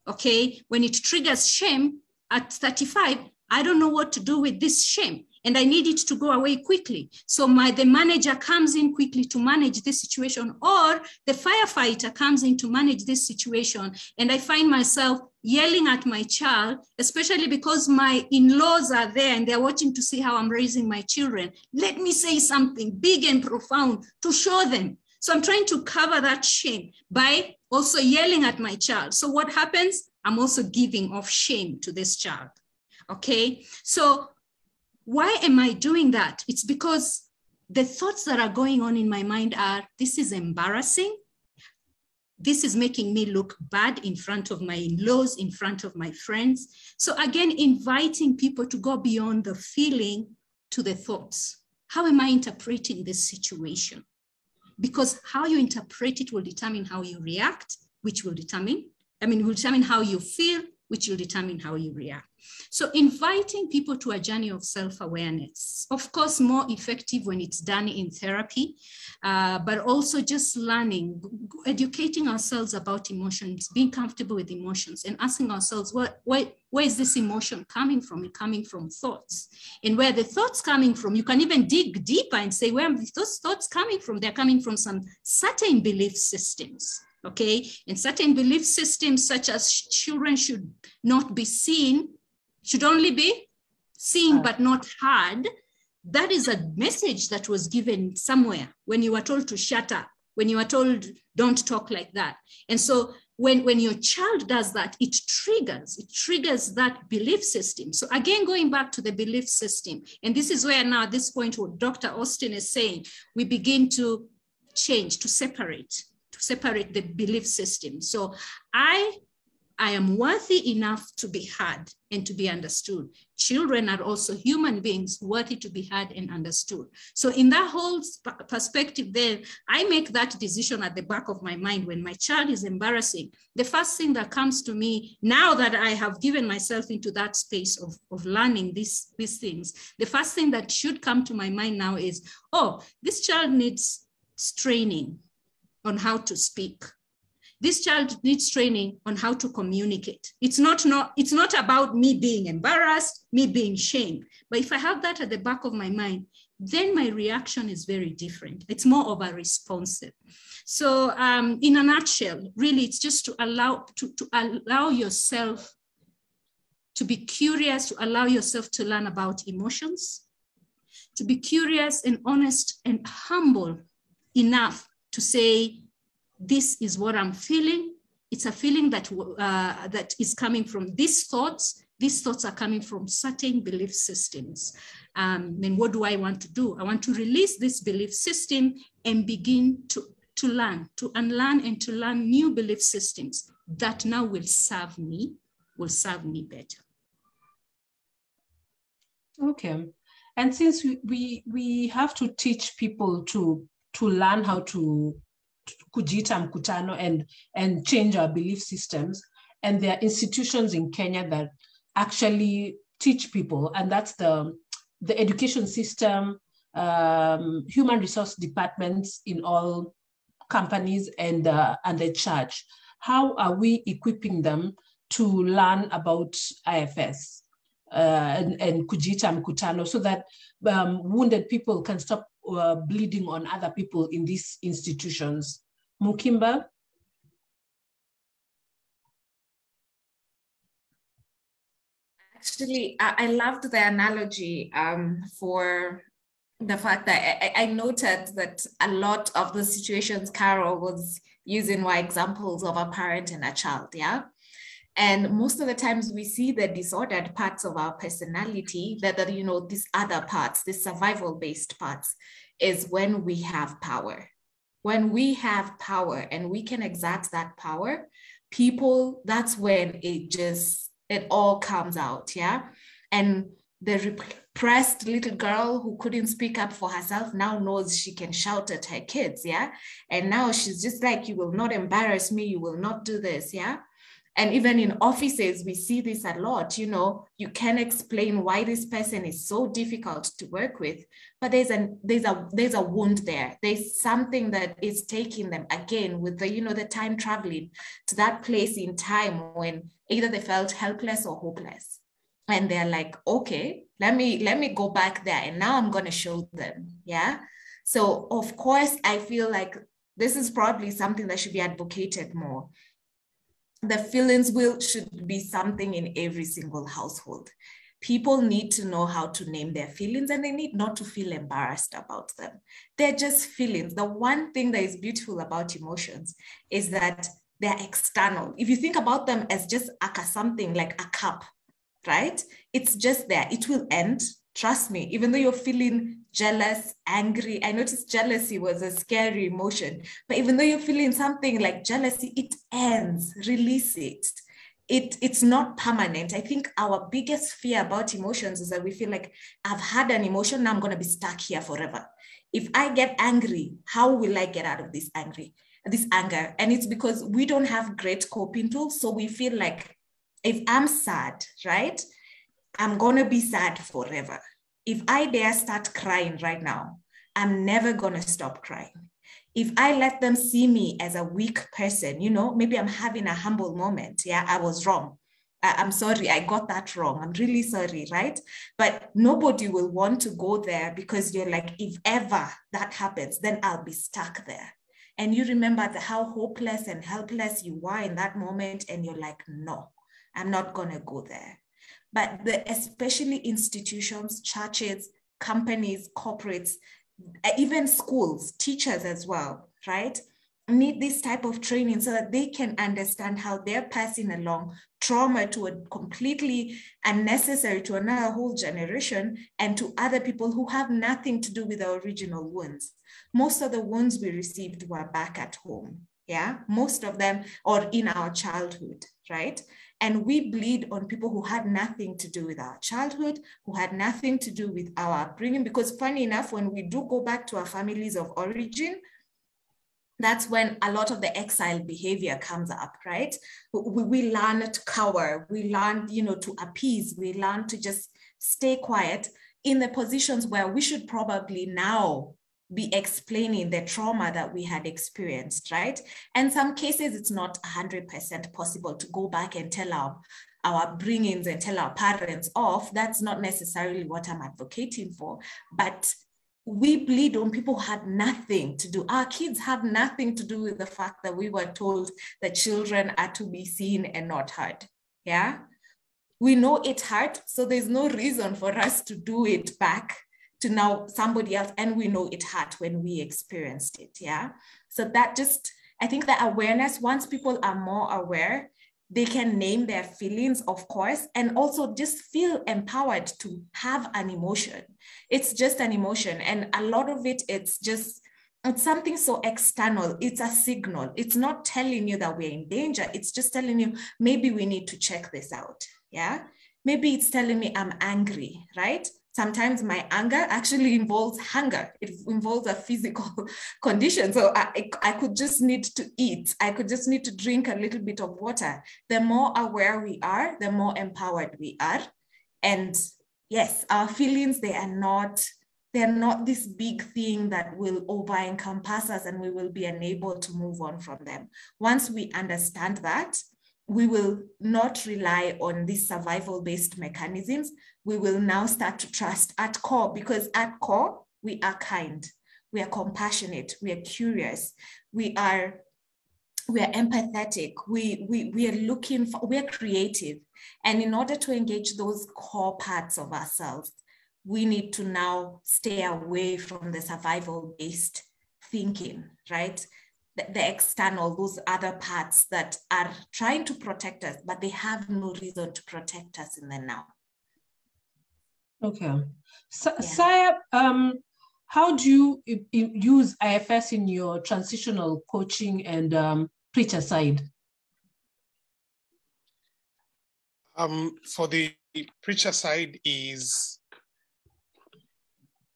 C: okay? When it triggers shame at 35, I don't know what to do with this shame and I need it to go away quickly. So the manager comes in quickly to manage this situation, or the firefighter comes in to manage this situation, and I find myself yelling at my child, especially because my in-laws are there and they're watching to see how I'm raising my children. Let me say something big and profound to show them. So I'm trying to cover that shame by also yelling at my child. So what happens? I'm also giving off shame to this child. Okay, so why am I doing that? It's because the thoughts that are going on in my mind are, this is embarrassing. This is making me look bad in front of my in-laws, in front of my friends. So again, inviting people to go beyond the feeling to the thoughts. How am I interpreting this situation? Because how you interpret it will determine how you react, which will determine how you feel, which will determine how you react. So inviting people to a journey of self-awareness, of course, more effective when it's done in therapy, but also just learning, educating ourselves about emotions, being comfortable with emotions and asking ourselves, where is this emotion coming from? It's coming from thoughts. And where the thoughts coming from, you can even dig deeper and say, where are those thoughts coming from? They're coming from some certain belief systems. Okay, and certain belief systems such as children should not be seen, should only be seen but not heard. That is a message that was given somewhere when you were told to shut up, when you were told don't talk like that. And so when your child does that, it triggers that belief system. So again, going back to the belief system, and this is where now at this point what Dr. Austin is saying, we begin to change, to separate the belief system. So I am worthy enough to be heard and to be understood. Children are also human beings worthy to be heard and understood. So in that whole perspective then, I make that decision at the back of my mind when my child is embarrassing. The first thing that comes to me, now that I have given myself into that space of learning these things, the first thing that should come to my mind now is, oh, this child needs training on how to speak. This child needs training on how to communicate. It's not about me being embarrassed, me being shamed. But if I have that at the back of my mind, then my reaction is very different. It's more of a responsive. So in a nutshell, really, it's just to allow yourself to be curious, to allow yourself to learn about emotions, to be curious and honest and humble enough to say, this is what I'm feeling. It's a feeling that is coming from these thoughts. These thoughts are coming from certain belief systems. Then what do I want to do? I want to release this belief system and begin to learn, to unlearn and to learn new belief systems that now will serve me better.
A: Okay. And since we have to teach people to learn how to kujita mkutano and change our belief systems, and there are institutions in Kenya that actually teach people, and that's the education system, human resource departments in all companies and the church. How are we equipping them to learn about IFS and kujita mkutano so that wounded people can stop bleeding on other people in these institutions? Mukimba?
D: actually, I loved the analogy for the fact that I noted that a lot of the situations Carol was using were examples of a parent and a child, yeah? And most of the times we see the disordered parts of our personality, that you know, these other parts, these survival-based parts, is when we have power. When we have power and we can exert that power, people, that's when it all comes out, yeah? And the repressed little girl who couldn't speak up for herself now knows she can shout at her kids, yeah? And now she's just like, you will not embarrass me, you will not do this, yeah? And even in offices, we see this a lot. You know, you can explain why this person is so difficult to work with, but there's a wound there. There's something that is taking them again with the, you know, the time traveling to that place in time when either they felt helpless or hopeless. And they're like, okay, let me go back there. And now I'm going to show them. Yeah. So of course, I feel like this is probably something that should be advocated more. The feelings wheel should be something in every single household. People need to know how to name their feelings, and they need not to feel embarrassed about them. They're just feelings. The one thing that is beautiful about emotions is that they're external. If you think about them as just something like a cup, right? It's just there. It will end. Trust me, even though you're feeling jealous, angry, I noticed jealousy was a scary emotion, but even though you're feeling something like jealousy, it ends, release it. It's not permanent. I think our biggest fear about emotions is that we feel like I've had an emotion, now I'm going to be stuck here forever. If I get angry, how will I get out of this anger? And it's because we don't have great coping tools. So we feel like if I'm sad, right? I'm going to be sad forever. If I dare start crying right now, I'm never going to stop crying. If I let them see me as a weak person, you know, maybe I'm having a humble moment. Yeah, I was wrong. I'm sorry, I got that wrong. I'm really sorry, right? But nobody will want to go there because you're like, if ever that happens, then I'll be stuck there. And you remember how hopeless and helpless you were in that moment. And you're like, no, I'm not going to go there. But especially institutions, churches, companies, corporates, even schools, teachers as well, right? Need this type of training so that they can understand how they're passing along trauma to a completely unnecessary to another whole generation and to other people who have nothing to do with the original wounds. Most of the wounds we received were back at home. Yeah, most of them or in our childhood, right? And we bleed on people who had nothing to do with our childhood, who had nothing to do with our upbringing, because funny enough, when we do go back to our families of origin, that's when a lot of the exile behavior comes up, right? We learn to cower, we learn, you know, to appease, we learn to just stay quiet in the positions where we should probably now be explaining the trauma that we had experienced, right? And some cases, it's not 100% possible to go back and tell our bring-ins and tell our parents off. That's not necessarily what I'm advocating for, but we bleed on people who had nothing to do. Our kids have nothing to do with the fact that we were told that children are to be seen and not heard, yeah? We know it hurt, so there's no reason for us to do it back to now somebody else, and we know it hurt when we experienced it, yeah? So that just, I think that awareness, once people are more aware, they can name their feelings, of course, and also just feel empowered to have an emotion. It's just an emotion, and a lot of it, it's something so external. It's a signal. It's not telling you that we're in danger. It's just telling you, maybe we need to check this out, yeah? Maybe it's telling me I'm angry, right? Sometimes my anger actually involves hunger. It involves a physical condition. So I could just need to eat. I could just need to drink a little bit of water. The more aware we are, the more empowered we are. And yes, our feelings, they're not this big thing that will over-encompass us and we will be unable to move on from them. Once we understand that, we will not rely on these survival-based mechanisms. We will now start to trust at core, because at core, we are kind, we are compassionate, we are curious, we are we are empathetic, we are looking for, we are creative. And in order to engage those core parts of ourselves, we need to now stay away from the survival-based thinking, right? The external, those other parts that are trying to protect us, but they have no reason to protect us in the now.
A: Okay. Saya, how do you use IFS in your transitional coaching and preacher side?
B: For the preacher side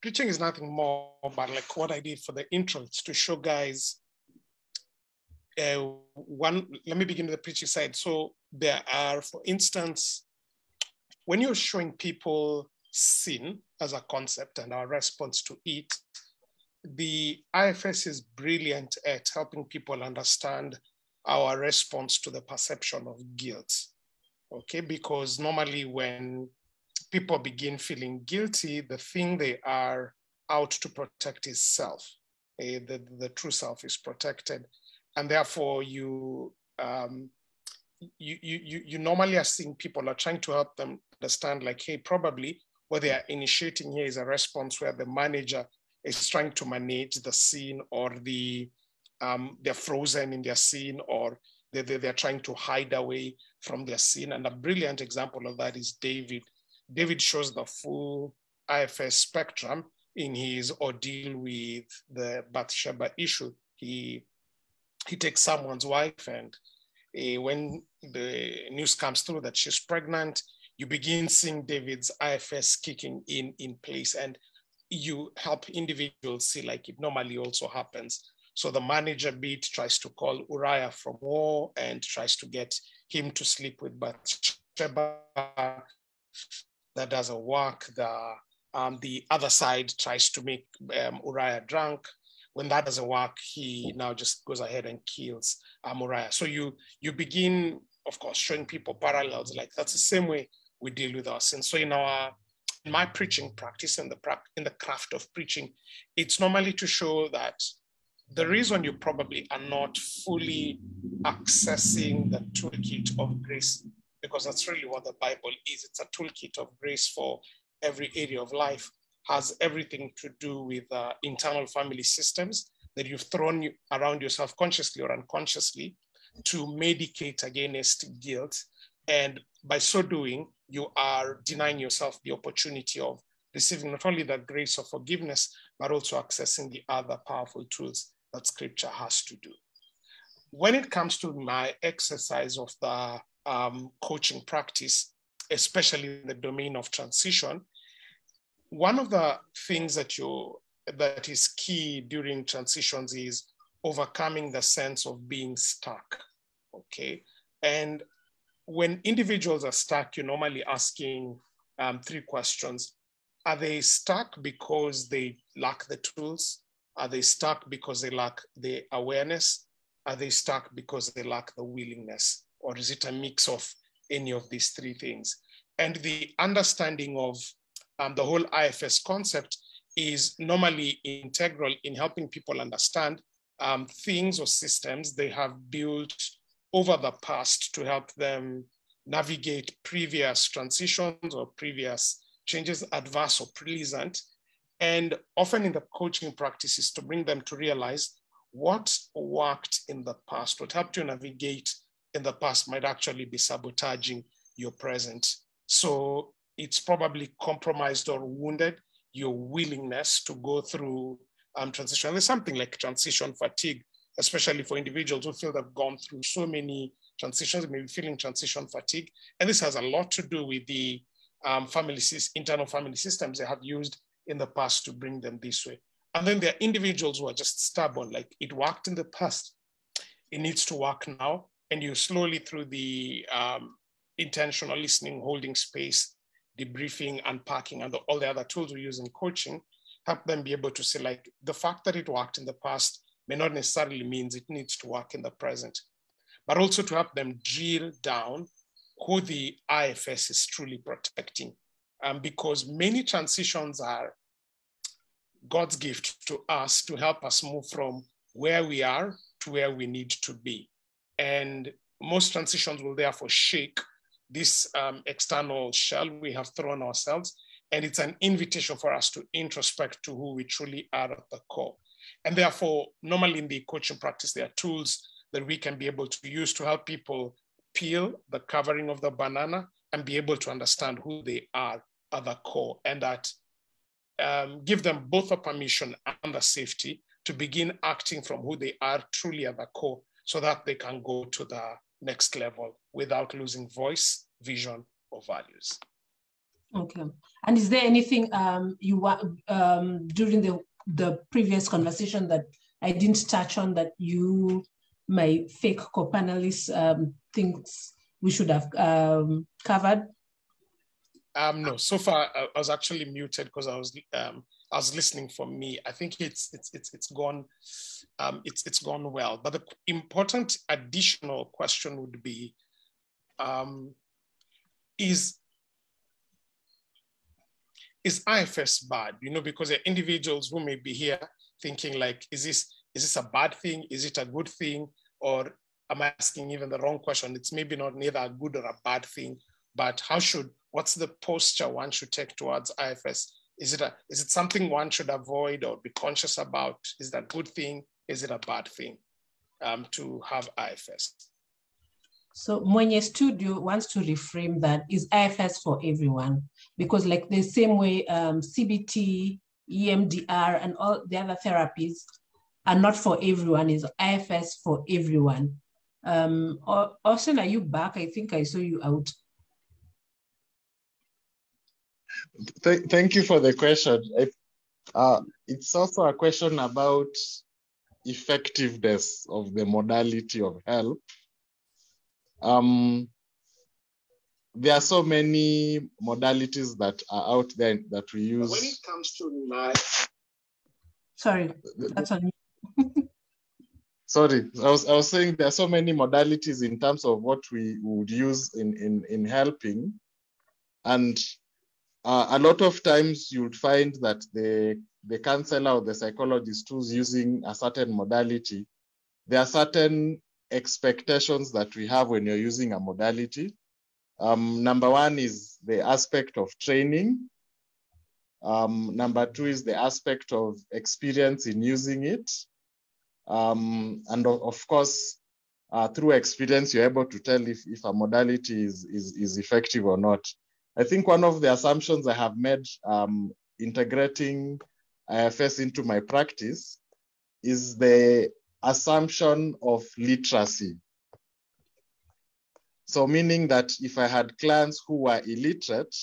B: preaching is nothing more but like what I did for the intro, it's to show guys, let me begin with the preaching side. So there are, for instance, when you're showing people sin as a concept and our response to it, the IFS is brilliant at helping people understand our response to the perception of guilt. Okay, because normally when people begin feeling guilty, the thing they are out to protect is self. The true self is protected. And therefore you normally are seeing people are trying to help them understand like, hey, probably what they are initiating here is a response where the manager is trying to manage the scene, or they're frozen in their scene, or they're trying to hide away from their scene. And a brilliant example of that is David. David shows the full IFS spectrum in his ordeal with the Bathsheba issue. He takes someone's wife, and when the news comes through that she's pregnant, you begin seeing David's IFS kicking in place, and you help individuals see like it normally also happens. So the manager bit tries to call Uriah from war and tries to get him to sleep with Bathsheba. That doesn't work. The other side tries to make Uriah drunk. When that doesn't work, he now just goes ahead and kills Uriah. So you begin, of course, showing people parallels. Like that's the same way we deal with our sins. So in my preaching practice and in the craft of preaching, it's normally to show that the reason you probably are not fully accessing the toolkit of grace, because that's really what the Bible is. It's a toolkit of grace for every area of life, has everything to do with internal family systems that you've thrown around yourself consciously or unconsciously to medicate against guilt. And by so doing, you are denying yourself the opportunity of receiving not only the grace of forgiveness, but also accessing the other powerful tools that Scripture has to do. When it comes to my exercise of the coaching practice, especially in the domain of transition, one of the things that is key during transitions is overcoming the sense of being stuck, okay? And when individuals are stuck, you're normally asking 3 questions. Are they stuck because they lack the tools? Are they stuck because they lack the awareness? Are they stuck because they lack the willingness? Or is it a mix of any of these 3 things? And the understanding of the whole IFS concept is normally integral in helping people understand things or systems they have built over the past to help them navigate previous transitions or previous changes, adverse or pleasant. And often in the coaching practices to bring them to realize what worked in the past, what helped you navigate in the past might actually be sabotaging your present. So it's probably compromised or wounded your willingness to go through transition. And there's something like transition fatigue, especially for individuals who feel they've gone through so many transitions, maybe feeling transition fatigue. And this has a lot to do with the internal family systems they have used in the past to bring them this way. And then there are individuals who are just stubborn, like it worked in the past, it needs to work now. And you slowly, through the intentional listening, holding space, debriefing, unpacking, and all the other tools we use in coaching, help them be able to say, like, the fact that it worked in the past may not necessarily means it needs to work in the present, but also to help them drill down who the IFS is truly protecting. Because many transitions are God's gift to us to help us move from where we are to where we need to be. And most transitions will therefore shake this external shell we have thrown ourselves. And it's an invitation for us to introspect to who we truly are at the core. And therefore, normally in the coaching practice, there are tools that we can be able to use to help people peel the covering of the banana and be able to understand who they are at the core, and that give them both the permission and the safety to begin acting from who they are truly at the core, so that they can go to the next level without losing voice, vision, or values.
A: Okay. And is there anything you want during the previous conversation that I didn't touch on that you, my fake co-panelists, thinks we should have covered?
B: No, so far I was actually muted because I was listening for me. I think it's gone well. But the important additional question would be, is IFS bad? You know, because there are individuals who may be here thinking like, is this a bad thing? Is it a good thing? Or am I asking even the wrong question? It's maybe not neither a good or a bad thing, but what's the posture one should take towards IFS? Is it something one should avoid or be conscious about? Is that a good thing? Is it a bad thing to have IFS?
A: So Mwenye Studio wants to reframe that. Is IFS for everyone? Because like the same way CBT, EMDR, and all the other therapies are not for everyone, is IFS for everyone. Austin, are you back? I think I saw you out.
E: Thank you for the question. It's also a question about effectiveness of the modality of help. There are so many modalities that are out there that we use.
B: When it comes to life,
A: sorry, that's on me.
E: Sorry, I was saying there are so many modalities in terms of what we would use in helping, and a lot of times you would find that the counselor or the psychologist who's using a certain modality, there are certain expectations that we have when you're using a modality. Number one is the aspect of training. Number two is the aspect of experience in using it. And of course, through experience, you're able to tell if a modality is effective or not. I think one of the assumptions I have made integrating IFS into my practice is the assumption of literacy. So meaning that if I had clients who were illiterate,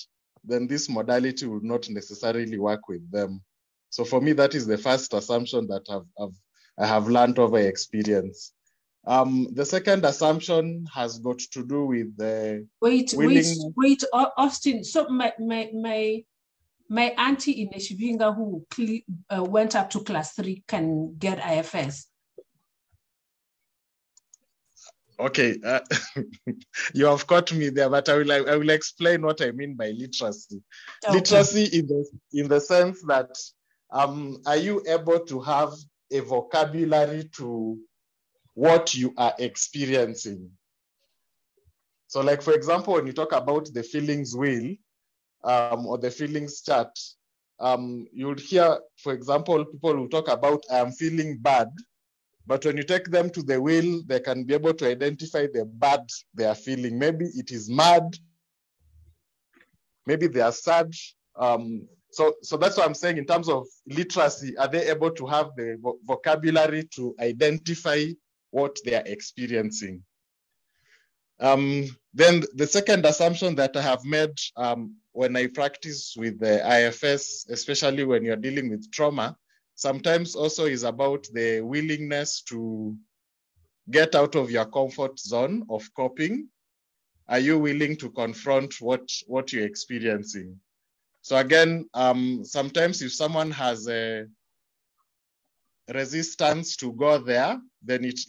E: then this modality would not necessarily work with them. So for me, that is the first assumption that I have learned over experience. The second assumption has got to do with the
A: wait, Austin. So my auntie in Eshivinga who went up to class 3 can get IFS.
E: Okay, you have caught me there, but I will explain what I mean by literacy. Okay. Literacy in the sense that are you able to have a vocabulary to what you are experiencing? So like, for example, when you talk about the feelings wheel or the feelings chart, you'll hear, for example, people will talk about I am feeling bad, but when you take them to the wheel, they can be able to identify the bad they are feeling. Maybe it is mad, maybe they are sad. So that's what I'm saying in terms of literacy. Are they able to have the vocabulary to identify what they are experiencing? Then the second assumption that I have made when I practice with the IFS, especially when you're dealing with trauma, sometimes also is about the willingness to get out of your comfort zone of coping. Are you willing to confront what you're experiencing? So again, sometimes if someone has a resistance to go there, then it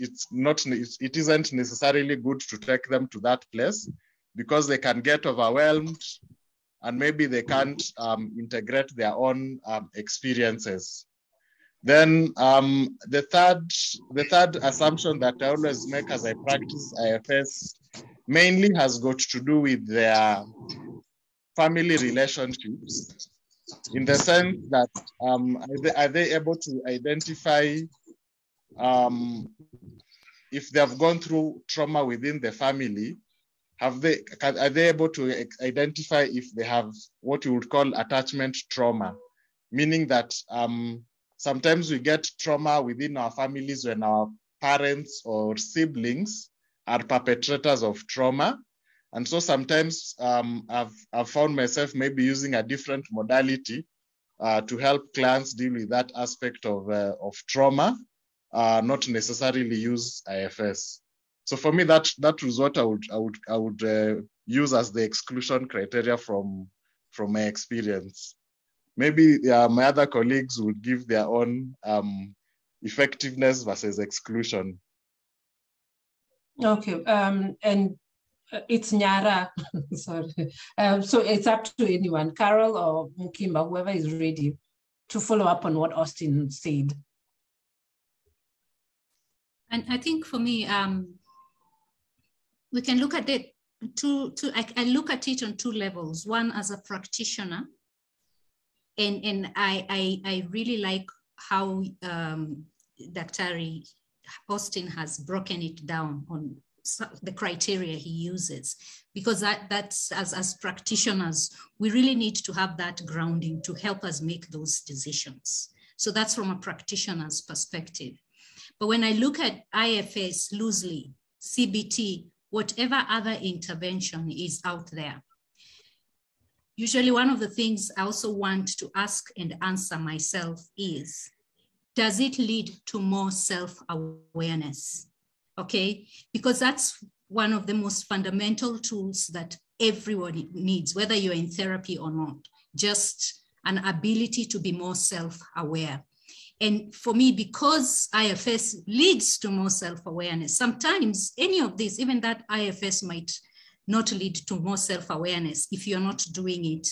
E: isn't necessarily good to take them to that place, because they can get overwhelmed and maybe they can't integrate their own experiences. Then the third assumption that I always make as I practice IFS mainly has got to do with their family relationships, in the sense that are they able to identify if they have gone through trauma within the family? Are they able to identify if they have what you would call attachment trauma, meaning that sometimes we get trauma within our families when our parents or siblings are perpetrators of trauma. And so sometimes I've found myself maybe using a different modality to help clients deal with that aspect of trauma, not necessarily use IFS. So for me, that was what I would use as the exclusion criteria from my experience. Maybe my other colleagues would give their own effectiveness versus exclusion.
A: Okay, and it's Nyara, sorry. So it's up to anyone, Carol or Mukimba, whoever is ready to follow up on what Austin said.
C: And I think for me, we can look at it I look at it on two levels. One as a practitioner, and I really like how Dr. Austin has broken it down on the criteria he uses, because that's as practitioners, we really need to have that grounding to help us make those decisions. So that's from a practitioner's perspective. But when I look at IFS loosely, CBT, whatever other intervention is out there, usually one of the things I also want to ask and answer myself is, does it lead to more self-awareness? Okay, because that's one of the most fundamental tools that everyone needs, whether you're in therapy or not, just an ability to be more self-aware. And for me, because IFS leads to more self-awareness, sometimes any of this, even that IFS might not lead to more self-awareness if you're not doing it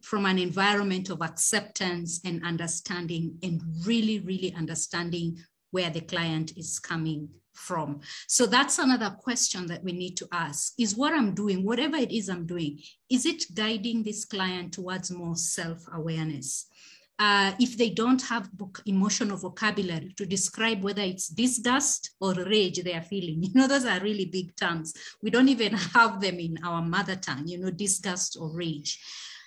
C: from an environment of acceptance and understanding, and really, really understanding where the client is coming from. So that's another question that we need to ask, is what I'm doing, whatever it is I'm doing, is it guiding this client towards more self-awareness? If they don't have emotional vocabulary to describe whether it's disgust or rage they are feeling, those are really big terms. We don't even have them in our mother tongue, disgust or rage.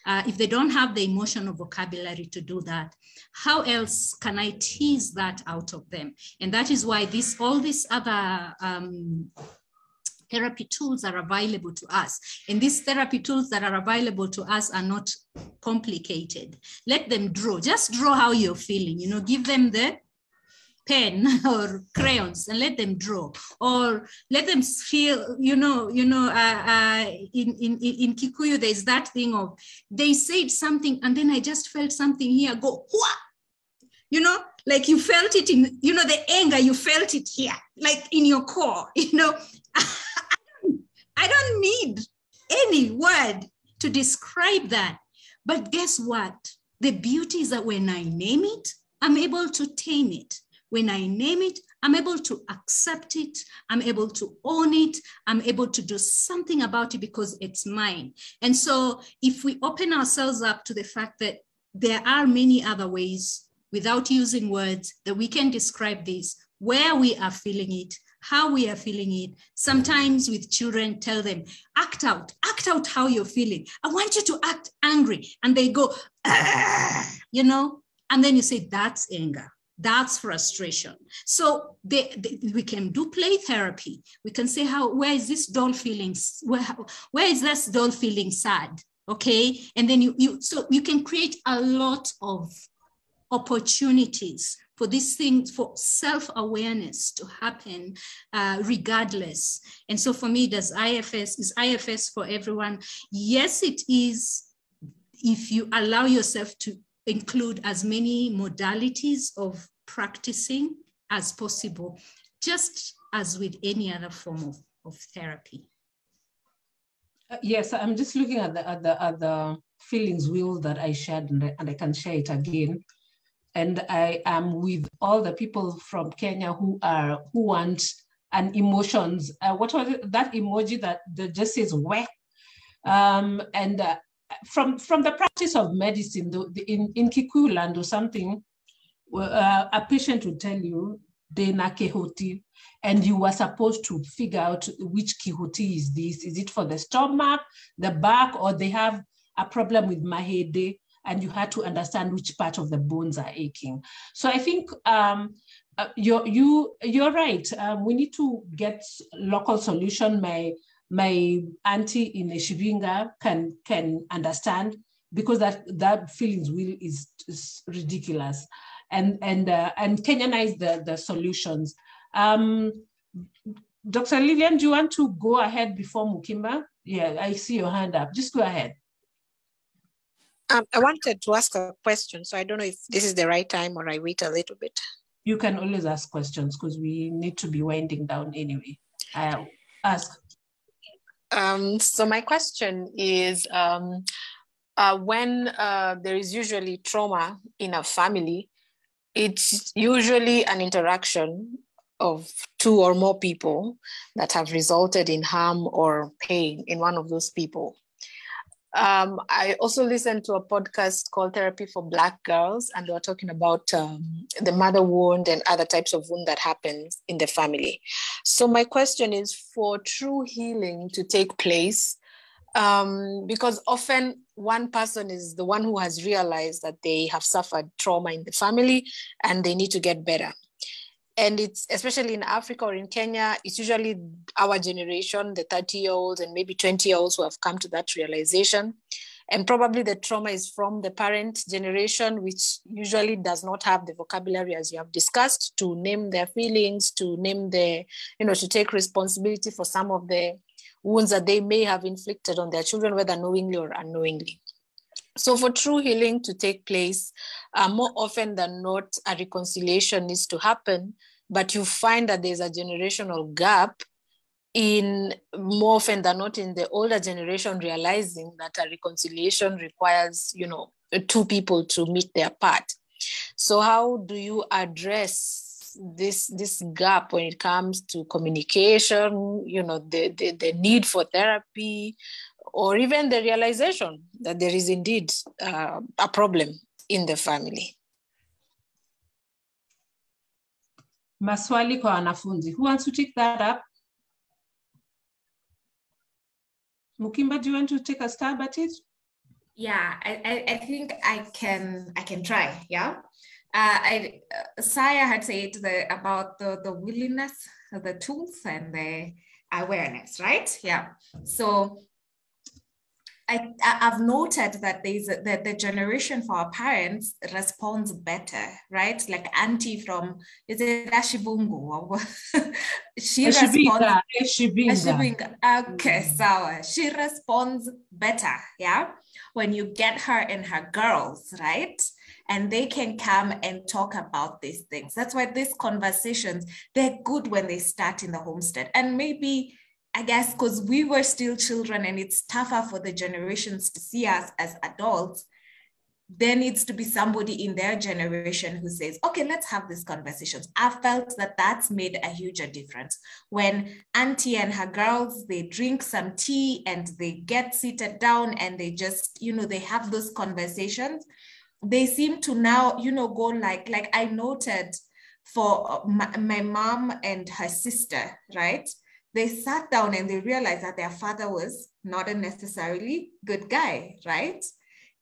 C: If they don't have the emotional vocabulary to do that, how else can I tease that out of them? And that is why all these other therapy tools are available to us. And these therapy tools that are available to us are not complicated. Let them draw, just draw how you're feeling, give them the pen or crayons and let them draw, or let them feel, in Kikuyu, there's that thing of, they said something and then I just felt something here go, Hua! Like you felt it in, the anger, you felt it here, like in your core, I don't need any word to describe that. But guess what? The beauty is that when I name it, I'm able to tame it. When I name it, I'm able to accept it. I'm able to own it. I'm able to do something about it because it's mine. And so if we open ourselves up to the fact that there are many other ways without using words that we can describe this, where we are feeling it, how we are feeling it. Sometimes with children, tell them, act out how you're feeling. I want you to act angry. And they go, and then you say, that's anger. That's frustration. So we can do play therapy. We can say, where is this doll feeling? Where is this doll feeling sad? Okay. And then so you can create a lot of opportunities for these things, for self-awareness to happen regardless. And so for me, is IFS for everyone? Yes, it is, if you allow yourself to include as many modalities of practicing as possible, just as with any other form of therapy.
A: Yes, I'm just looking at the feelings wheel that I shared, and I can share it again. and I am with all the people from Kenya who want an emotions. What was it? That emoji that just says "weh," and from the practice of medicine, in Kikuyu land or something, a patient would tell you "dena kihoti," and you were supposed to figure out which kihoti is this. Is it for the stomach, the back, or they have a problem with mahede? And you had to understand which part of the bones are aching. So I think you're right. We need to get local solution. My auntie in Eshivinga can understand, because that feelings will is ridiculous, and Kenyanize the solutions. Dr. Lillian, do you want to go ahead before Mukimba? Yeah, I see your hand up. Just go ahead.
F: I wanted to ask a question, so I don't know if this is the right time or I wait a little bit.
A: You can always ask questions because we need to be winding down anyway. Ask.
F: So my question is, when there is usually trauma in a family, it's usually an interaction of two or more people that have resulted in harm or pain in one of those people. I also listened to a podcast called Therapy for Black Girls, and they were talking about the mother wound and other types of wound that happens in the family. So my question is, for true healing to take place, because often one person is the one who has realized that they have suffered trauma in the family and they need to get better. And it's especially in Africa or in Kenya, it's usually our generation, the 30-year-olds and maybe 20-year-olds who have come to that realization. And probably the trauma is from the parent generation, which usually does not have the vocabulary, as you have discussed, to name their feelings, to name to take responsibility for some of the wounds that they may have inflicted on their children, whether knowingly or unknowingly. So for true healing to take place, more often than not, a reconciliation needs to happen, but you find that there's a generational gap in, more often than not, in the older generation realizing that a reconciliation requires, two people to meet their part. So how do you address this gap when it comes to communication, the need for therapy, or even the realization that there is indeed a problem in the family?
A: Maswali kwa wanafunzi. Who wants to take that up? Mukimba, do you want to take a stab at it?
D: Yeah, I think I can try. Yeah. Saya had said about the willingness, the tools, and the awareness, right? Yeah. So I've noted that the generation for our parents responds better, right? Like auntie from, is it Ashibungu? She responds. Okay, sawa. She responds better, yeah? When you get her and her girls, right? And they can come and talk about these things. That's why these conversations, they're good when they start in the homestead. And maybe, I guess, because we were still children and it's tougher for the generations to see us as adults, there needs to be somebody in their generation who says, okay, let's have these conversations. I felt that that's made a huge difference. When auntie and her girls, they drink some tea and they get seated down and they just, they have those conversations. They seem to now, go like I noted for my mom and her sister, right? They sat down and they realized that their father was not a necessarily good guy, right?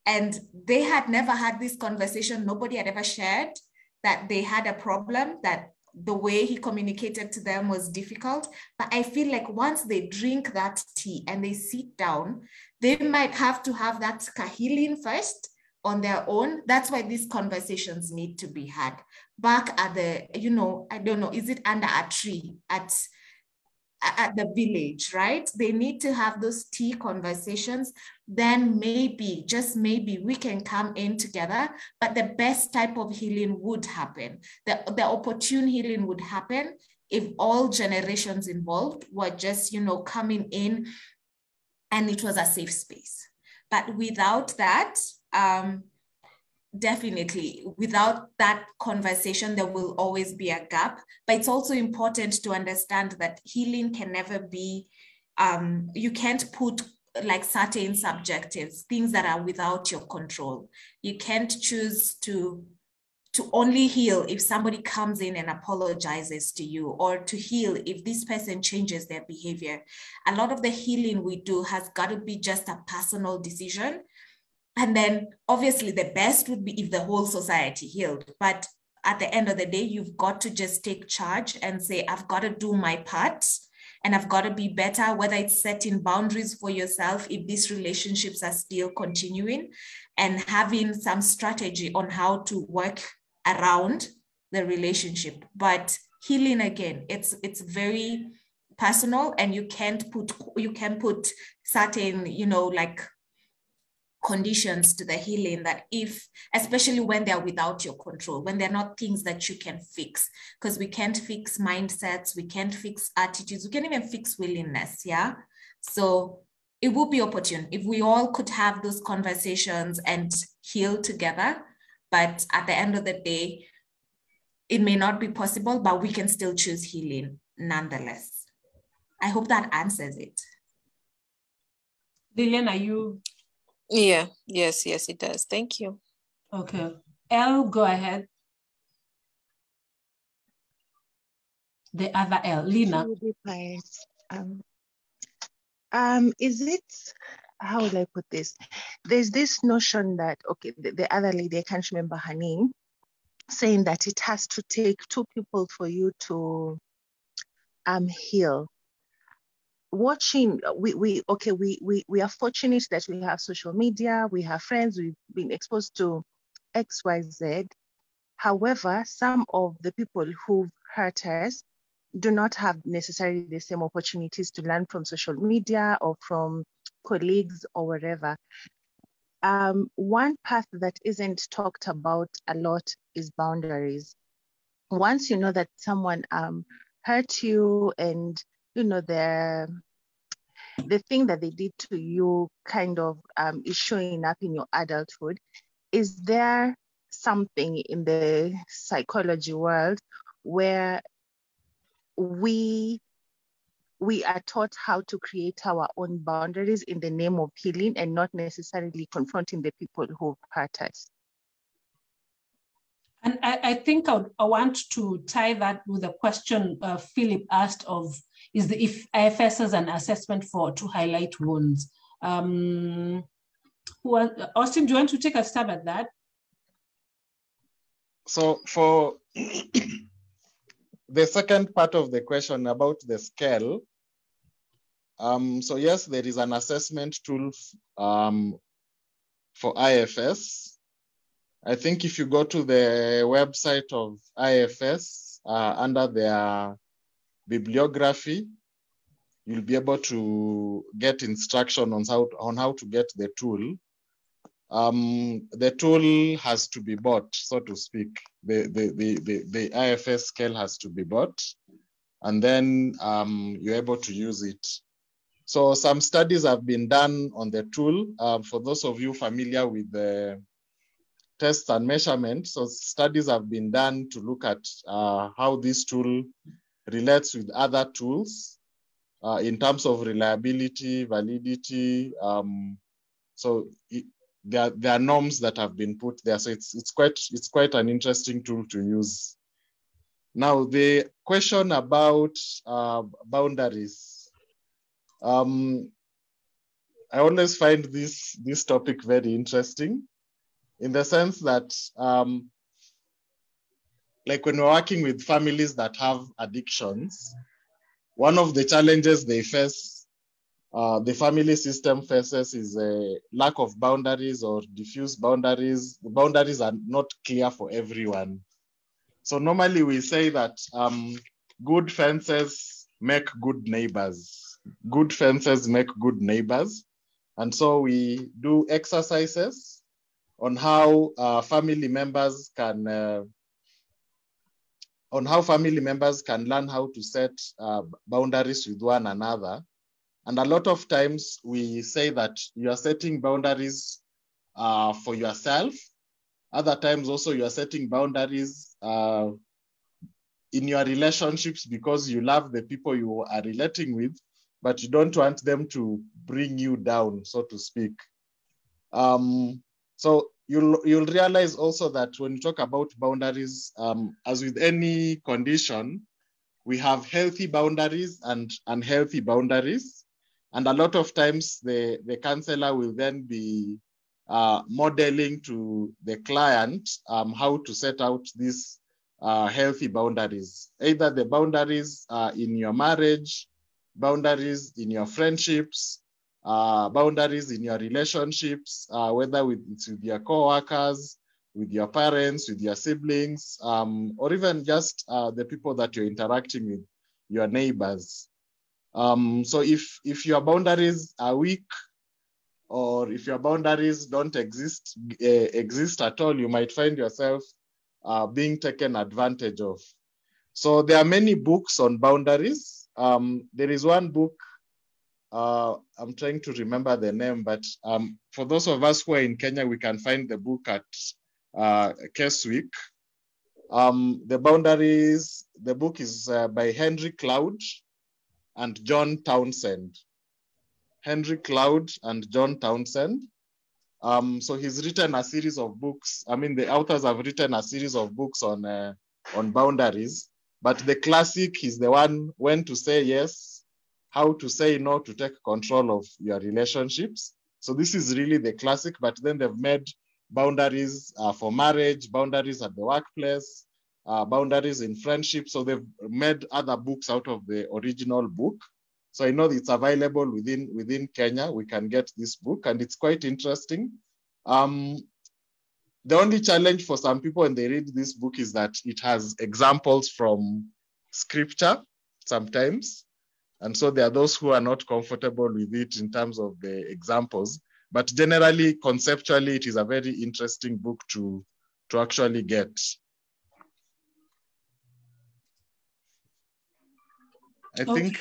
D: And they had never had this conversation. Nobody had ever shared that they had a problem, that the way he communicated to them was difficult. But I feel like once they drink that tea and they sit down, they might have to have that healing first on their own. That's why these conversations need to be had. Back at the, I don't know, is it under a tree at the village, right? They need to have those tea conversations. Then maybe, just maybe, we can come in together. But the best type of healing would happen. The opportune healing would happen if all generations involved were just, coming in and it was a safe space. But without that, definitely, without that conversation, there will always be a gap. But it's also important to understand that healing can never be, you can't put like certain subjectives, things that are without your control. You can't choose to only heal if somebody comes in and apologizes to you, or to heal if this person changes their behavior. A lot of the healing we do has got to be just a personal decision. And then obviously the best would be if the whole society healed. But at the end of the day, you've got to just take charge and say, I've got to do my part and I've got to be better, whether it's setting boundaries for yourself if these relationships are still continuing, and having some strategy on how to work around the relationship. But healing, again, it's very personal, and you can put certain, like conditions to the healing that if, especially when they're without your control, when they're not things that you can fix, because we can't fix mindsets, we can't fix attitudes, we can't even fix willingness. Yeah. So it would be opportune if we all could have those conversations and heal together. But at the end of the day, it may not be possible, but we can still choose healing nonetheless. I hope that answers it.
A: Lillian, are you?
F: Yeah, yes, it does. Thank you.
A: Okay. Elle, go ahead. The other Elle, Lina.
G: Is it, how would I put this? There's this notion that, okay, the other lady, I can't remember her name, saying that it has to take two people for you to heal. Watching, we are fortunate that we have social media, we have friends, we've been exposed to XYZ. However, some of the people who've hurt us do not have necessarily the same opportunities to learn from social media or from colleagues or wherever. One path that isn't talked about a lot is boundaries. Once you know that someone hurt you, and you know the thing that they did to you kind of is showing up in your adulthood, is there something in the psychology world where we are taught how to create our own boundaries in the name of healing, and not necessarily confronting the people who hurt us?
A: And I think I want to tie that with a question Philip asked of, is the if IFS as an assessment to highlight wounds? Austin, do you want to take a stab at that?
E: So for the second part of the question about the scale, so yes, there is an assessment tool for IFS. I think if you go to the website of IFS under their bibliography, you'll be able to get instruction on how to get the tool. The tool has to be bought, so to speak. The IFS scale has to be bought, and then you're able to use it. So some studies have been done on the tool. For those of you familiar with the tests and measurements, so studies have been done to look at how this tool relates with other tools in terms of reliability, validity. There are norms that have been put there, so it's quite an interesting tool to use. Now, the question about boundaries. I always find this topic very interesting, in the sense that, like when we're working with families that have addictions, one of the challenges they face, the family system faces, is a lack of boundaries or diffuse boundaries. The boundaries are not clear for everyone. So normally we say that good fences make good neighbors. Good fences make good neighbors. And so we do exercises on how family members can learn how to set boundaries with one another. And a lot of times we say that you are setting boundaries for yourself, Other times also you are setting boundaries in your relationships because you love the people you are relating with, but you don't want them to bring you down, so to speak. So you'll realize also that when you talk about boundaries, as with any condition, we have healthy boundaries and unhealthy boundaries. And a lot of times the counselor will then be modeling to the client how to set out these healthy boundaries, either the boundaries in your marriage, boundaries in your friendships, boundaries in your relationships, whether it's with your co-workers, with your parents, with your siblings, or even just the people that you're interacting with, your neighbors. So if your boundaries are weak, or if your boundaries don't exist at all, you might find yourself being taken advantage of. So there are many books on boundaries. There is one book, I'm trying to remember the name, but for those of us who are in Kenya, we can find the book at Keswick. The book is by Henry Cloud and John Townsend. Henry Cloud and John Townsend. So he's written a series of books. I mean, the authors have written a series of books on boundaries, but the classic is the one, When to Say Yes, How to Say No to Take Control of Your Relationships. So this is really the classic, but then they've made boundaries for marriage, boundaries at the workplace, boundaries in friendship. So they've made other books out of the original book. So I know it's available within Kenya. We can get this book and it's quite interesting. The only challenge for some people when they read this book is that it has examples from scripture sometimes. And so there are those who are not comfortable with it in terms of the examples. But generally, conceptually, it is a very interesting book to actually get. I think,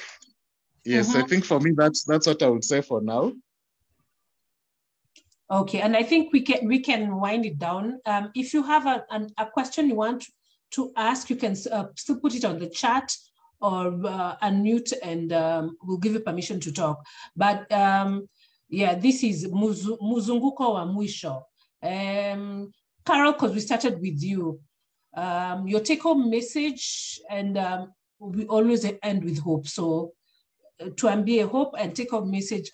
E: yes, I think for me, that's what I would say for now.
A: Okay, and I think we can wind it down. If you have a question you want to ask, you can still put it on the chat or unmute, and we'll give you permission to talk. But yeah, this is Muzunguko wa Mwisho. Carol, because we started with you, your take-home message, and we always end with hope. So tuambie hope and take-home message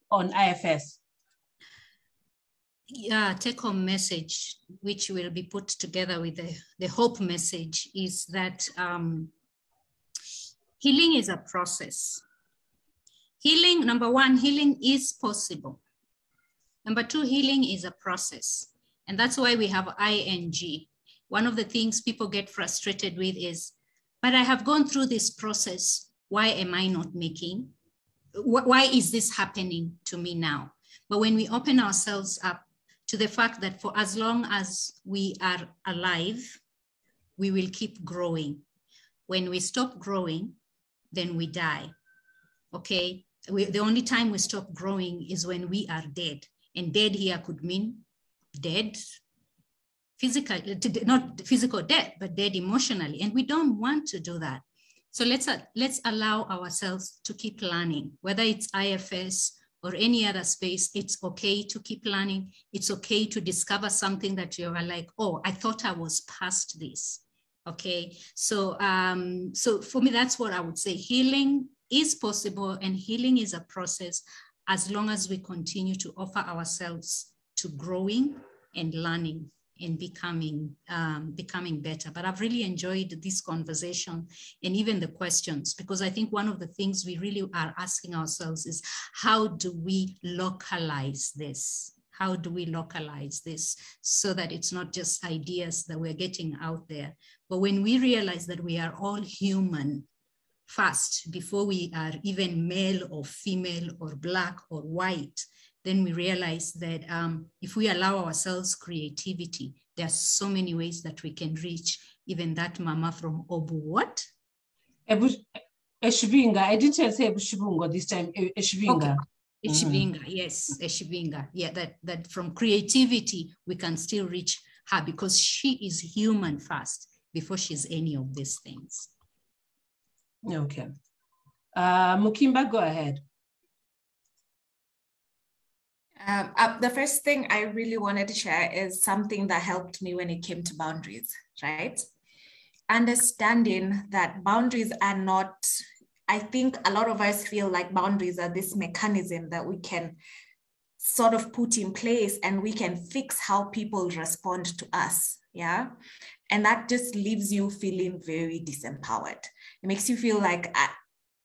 A: on IFS.
C: Yeah, take-home message, which will be put together with the hope message, is that healing is a process. Healing, number one, healing is possible. Number two, healing is a process. And that's why we have ING. One of the things people get frustrated with is, but I have gone through this process. Why am I not making? Why is this happening to me now? But when we open ourselves up to the fact that for as long as we are alive, we will keep growing. When we stop growing, then we die, okay? The only time we stop growing is when we are dead. And dead here could mean dead physically, not physical death, but dead emotionally. And we don't want to do that. So let's allow ourselves to keep learning, whether it's IFS or any other space. It's okay to keep learning. It's okay to discover something that you are like, oh, I thought I was past this. Okay, so so for me, that's what I would say. Healing is possible, and healing is a process as long as we continue to offer ourselves to growing and learning and becoming better. But I've really enjoyed this conversation and even the questions, because I think one of the things we really are asking ourselves is, how do we localize this? How do we localize this so that it's not just ideas that we're getting out there? But when we realize that we are all human first, before we are even male or female or black or white, then we realize that if we allow ourselves creativity, there are so many ways that we can reach even that mama from Obu, what?
A: Eshvinga. I didn't say Eshvinga this time, Eshvinga.
C: Okay. Eshibinga, yes, Eshibinga. Yeah, that from creativity, we can still reach her because she is human first before she's any of these things.
A: Okay. Mukimba, go ahead.
D: The first thing I really wanted to share is something that helped me when it came to boundaries, right? Understanding that boundaries are not, I think a lot of us feel like boundaries are this mechanism that we can sort of put in place and we can fix how people respond to us, yeah? And that just leaves you feeling very disempowered. It makes you feel like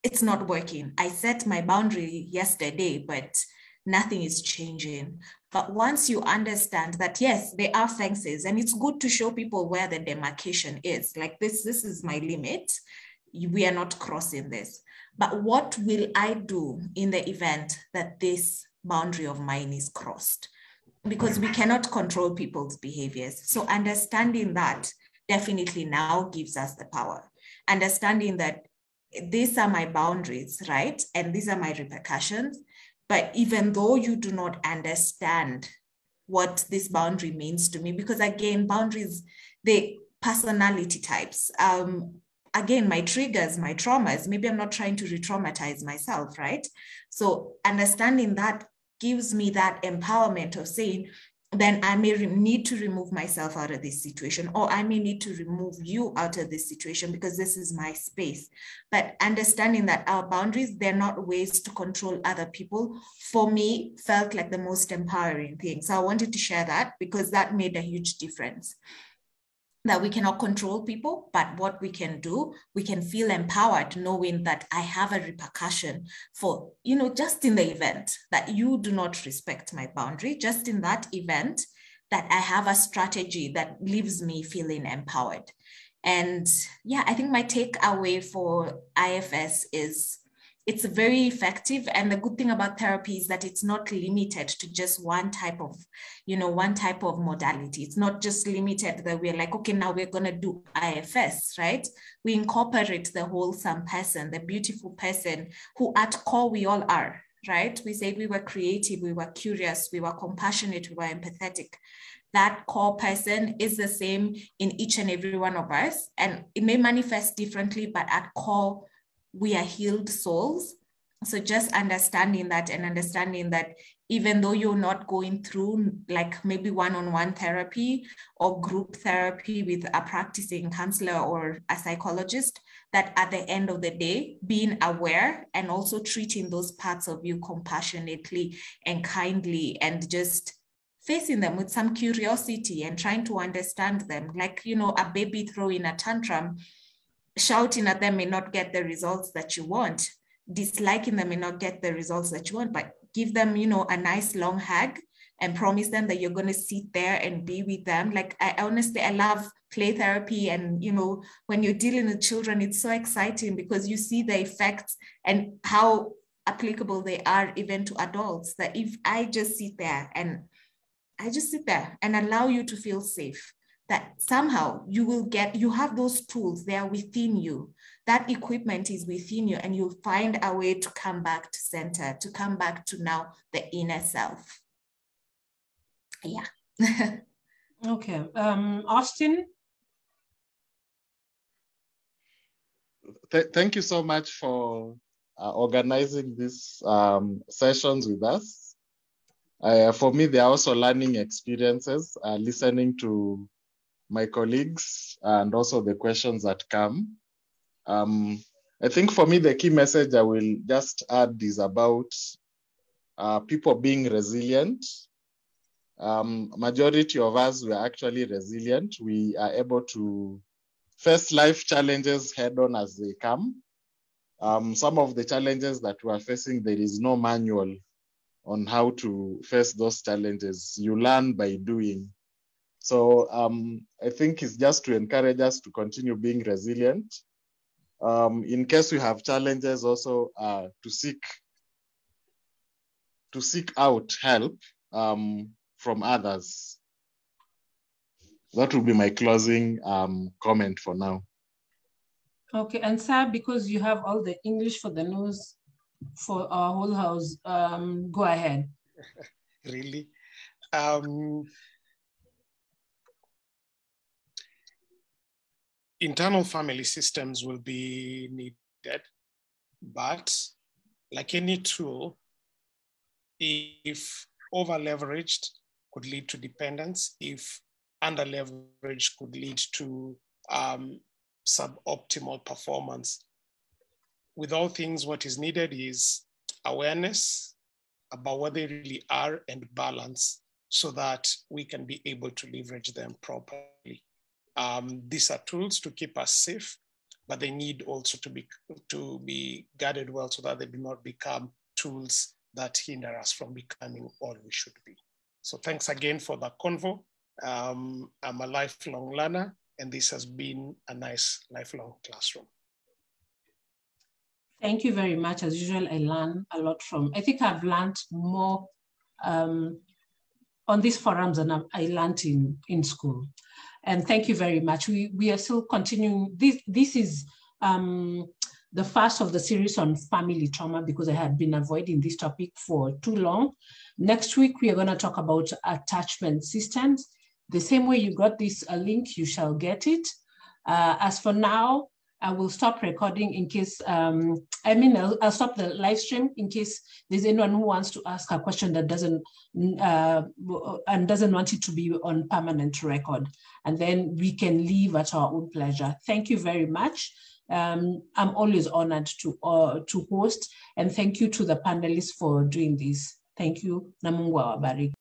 D: it's not working. I set my boundary yesterday, but nothing is changing. But once you understand that, yes, there are fences, and it's good to show people where the demarcation is. Like this is my limit. We are not crossing this. But what will I do in the event that this boundary of mine is crossed? Because we cannot control people's behaviors. So understanding that definitely now gives us the power. Understanding that these are my boundaries, right? And these are my repercussions. But even though you do not understand what this boundary means to me, because again, boundaries, they personality types. Again, my triggers, my traumas, maybe I'm not trying to re-traumatize myself, right? So understanding that gives me that empowerment of saying, then I may need to remove myself out of this situation, or I may need to remove you out of this situation because this is my space. But understanding that our boundaries, they're not ways to control other people, for me, felt like the most empowering thing. So I wanted to share that because that made a huge difference. That we cannot control people, but what we can do, we can feel empowered knowing that I have a repercussion for, just in the event that you do not respect my boundary, just in that event that I have a strategy that leaves me feeling empowered. And yeah, I think my takeaway for IFS is it's very effective. And the good thing about therapy is that it's not limited to just one type of modality. It's not just limited that we're like, okay, now we're going to do IFS, right? We incorporate the wholesome person, the beautiful person who at core we all are, right? We said we were creative, we were curious, we were compassionate, we were empathetic. That core person is the same in each and every one of us. And it may manifest differently, but at core, we are healed souls. So just understanding that and understanding that even though you're not going through like maybe one-on-one therapy or group therapy with a practicing counselor or a psychologist, that at the end of the day, being aware and also treating those parts of you compassionately and kindly and just facing them with some curiosity and trying to understand them. Like, a baby throwing a tantrum, shouting at them may not get the results that you want. Disliking them may not get the results that you want, but give them, a nice long hug and promise them that you're going to sit there and be with them. Like, I love play therapy. And, when you're dealing with children, it's so exciting because you see the effects and how applicable they are even to adults. That if I just sit there and allow you to feel safe, that somehow you have those tools, they are within you. That equipment is within you, and you'll find a way to come back to center, to come back to now the inner self. Yeah.
A: Okay. Austin?
E: Thank you so much for organizing these sessions with us. For me, they are also learning experiences, listening to my colleagues and also the questions that come. I think for me, the key message I will just add is about people being resilient. Majority of us were actually resilient. We are able to face life challenges head on as they come. Some of the challenges that we are facing, there is no manual on how to face those challenges. You learn by doing. So I think it's just to encourage us to continue being resilient. In case we have challenges, also to seek out help from others. That will be my closing comment for now.
A: Okay, and Sir, because you have all the English for the nose, for our whole house. Go ahead.
B: Really? Internal family systems will be needed, but like any tool, if over-leveraged, could lead to dependence. If under-leveraged, could lead to suboptimal performance. With all things, what is needed is awareness about what they really are and balance so that we can be able to leverage them properly. These are tools to keep us safe, but they need also to be guarded well so that they do not become tools that hinder us from becoming all we should be. So thanks again for the convo. I'm a lifelong learner, and this has been a nice lifelong classroom.
A: Thank you very much. As usual, I learn a lot I think I've learned more on these forums than I learned in school. And thank you very much. We are still continuing. This is the first of the series on family trauma because I had been avoiding this topic for too long. Next week, we are going to talk about attachment systems. The same way you got this link, you shall get it. As for now, I will stop recording in case, I'll stop the live stream in case there's anyone who wants to ask a question that doesn't want it to be on permanent record. And then we can leave at our own pleasure. Thank you very much. I'm always honored to host, and thank you to the panelists for doing this. Thank you. Na Mungu awabariki.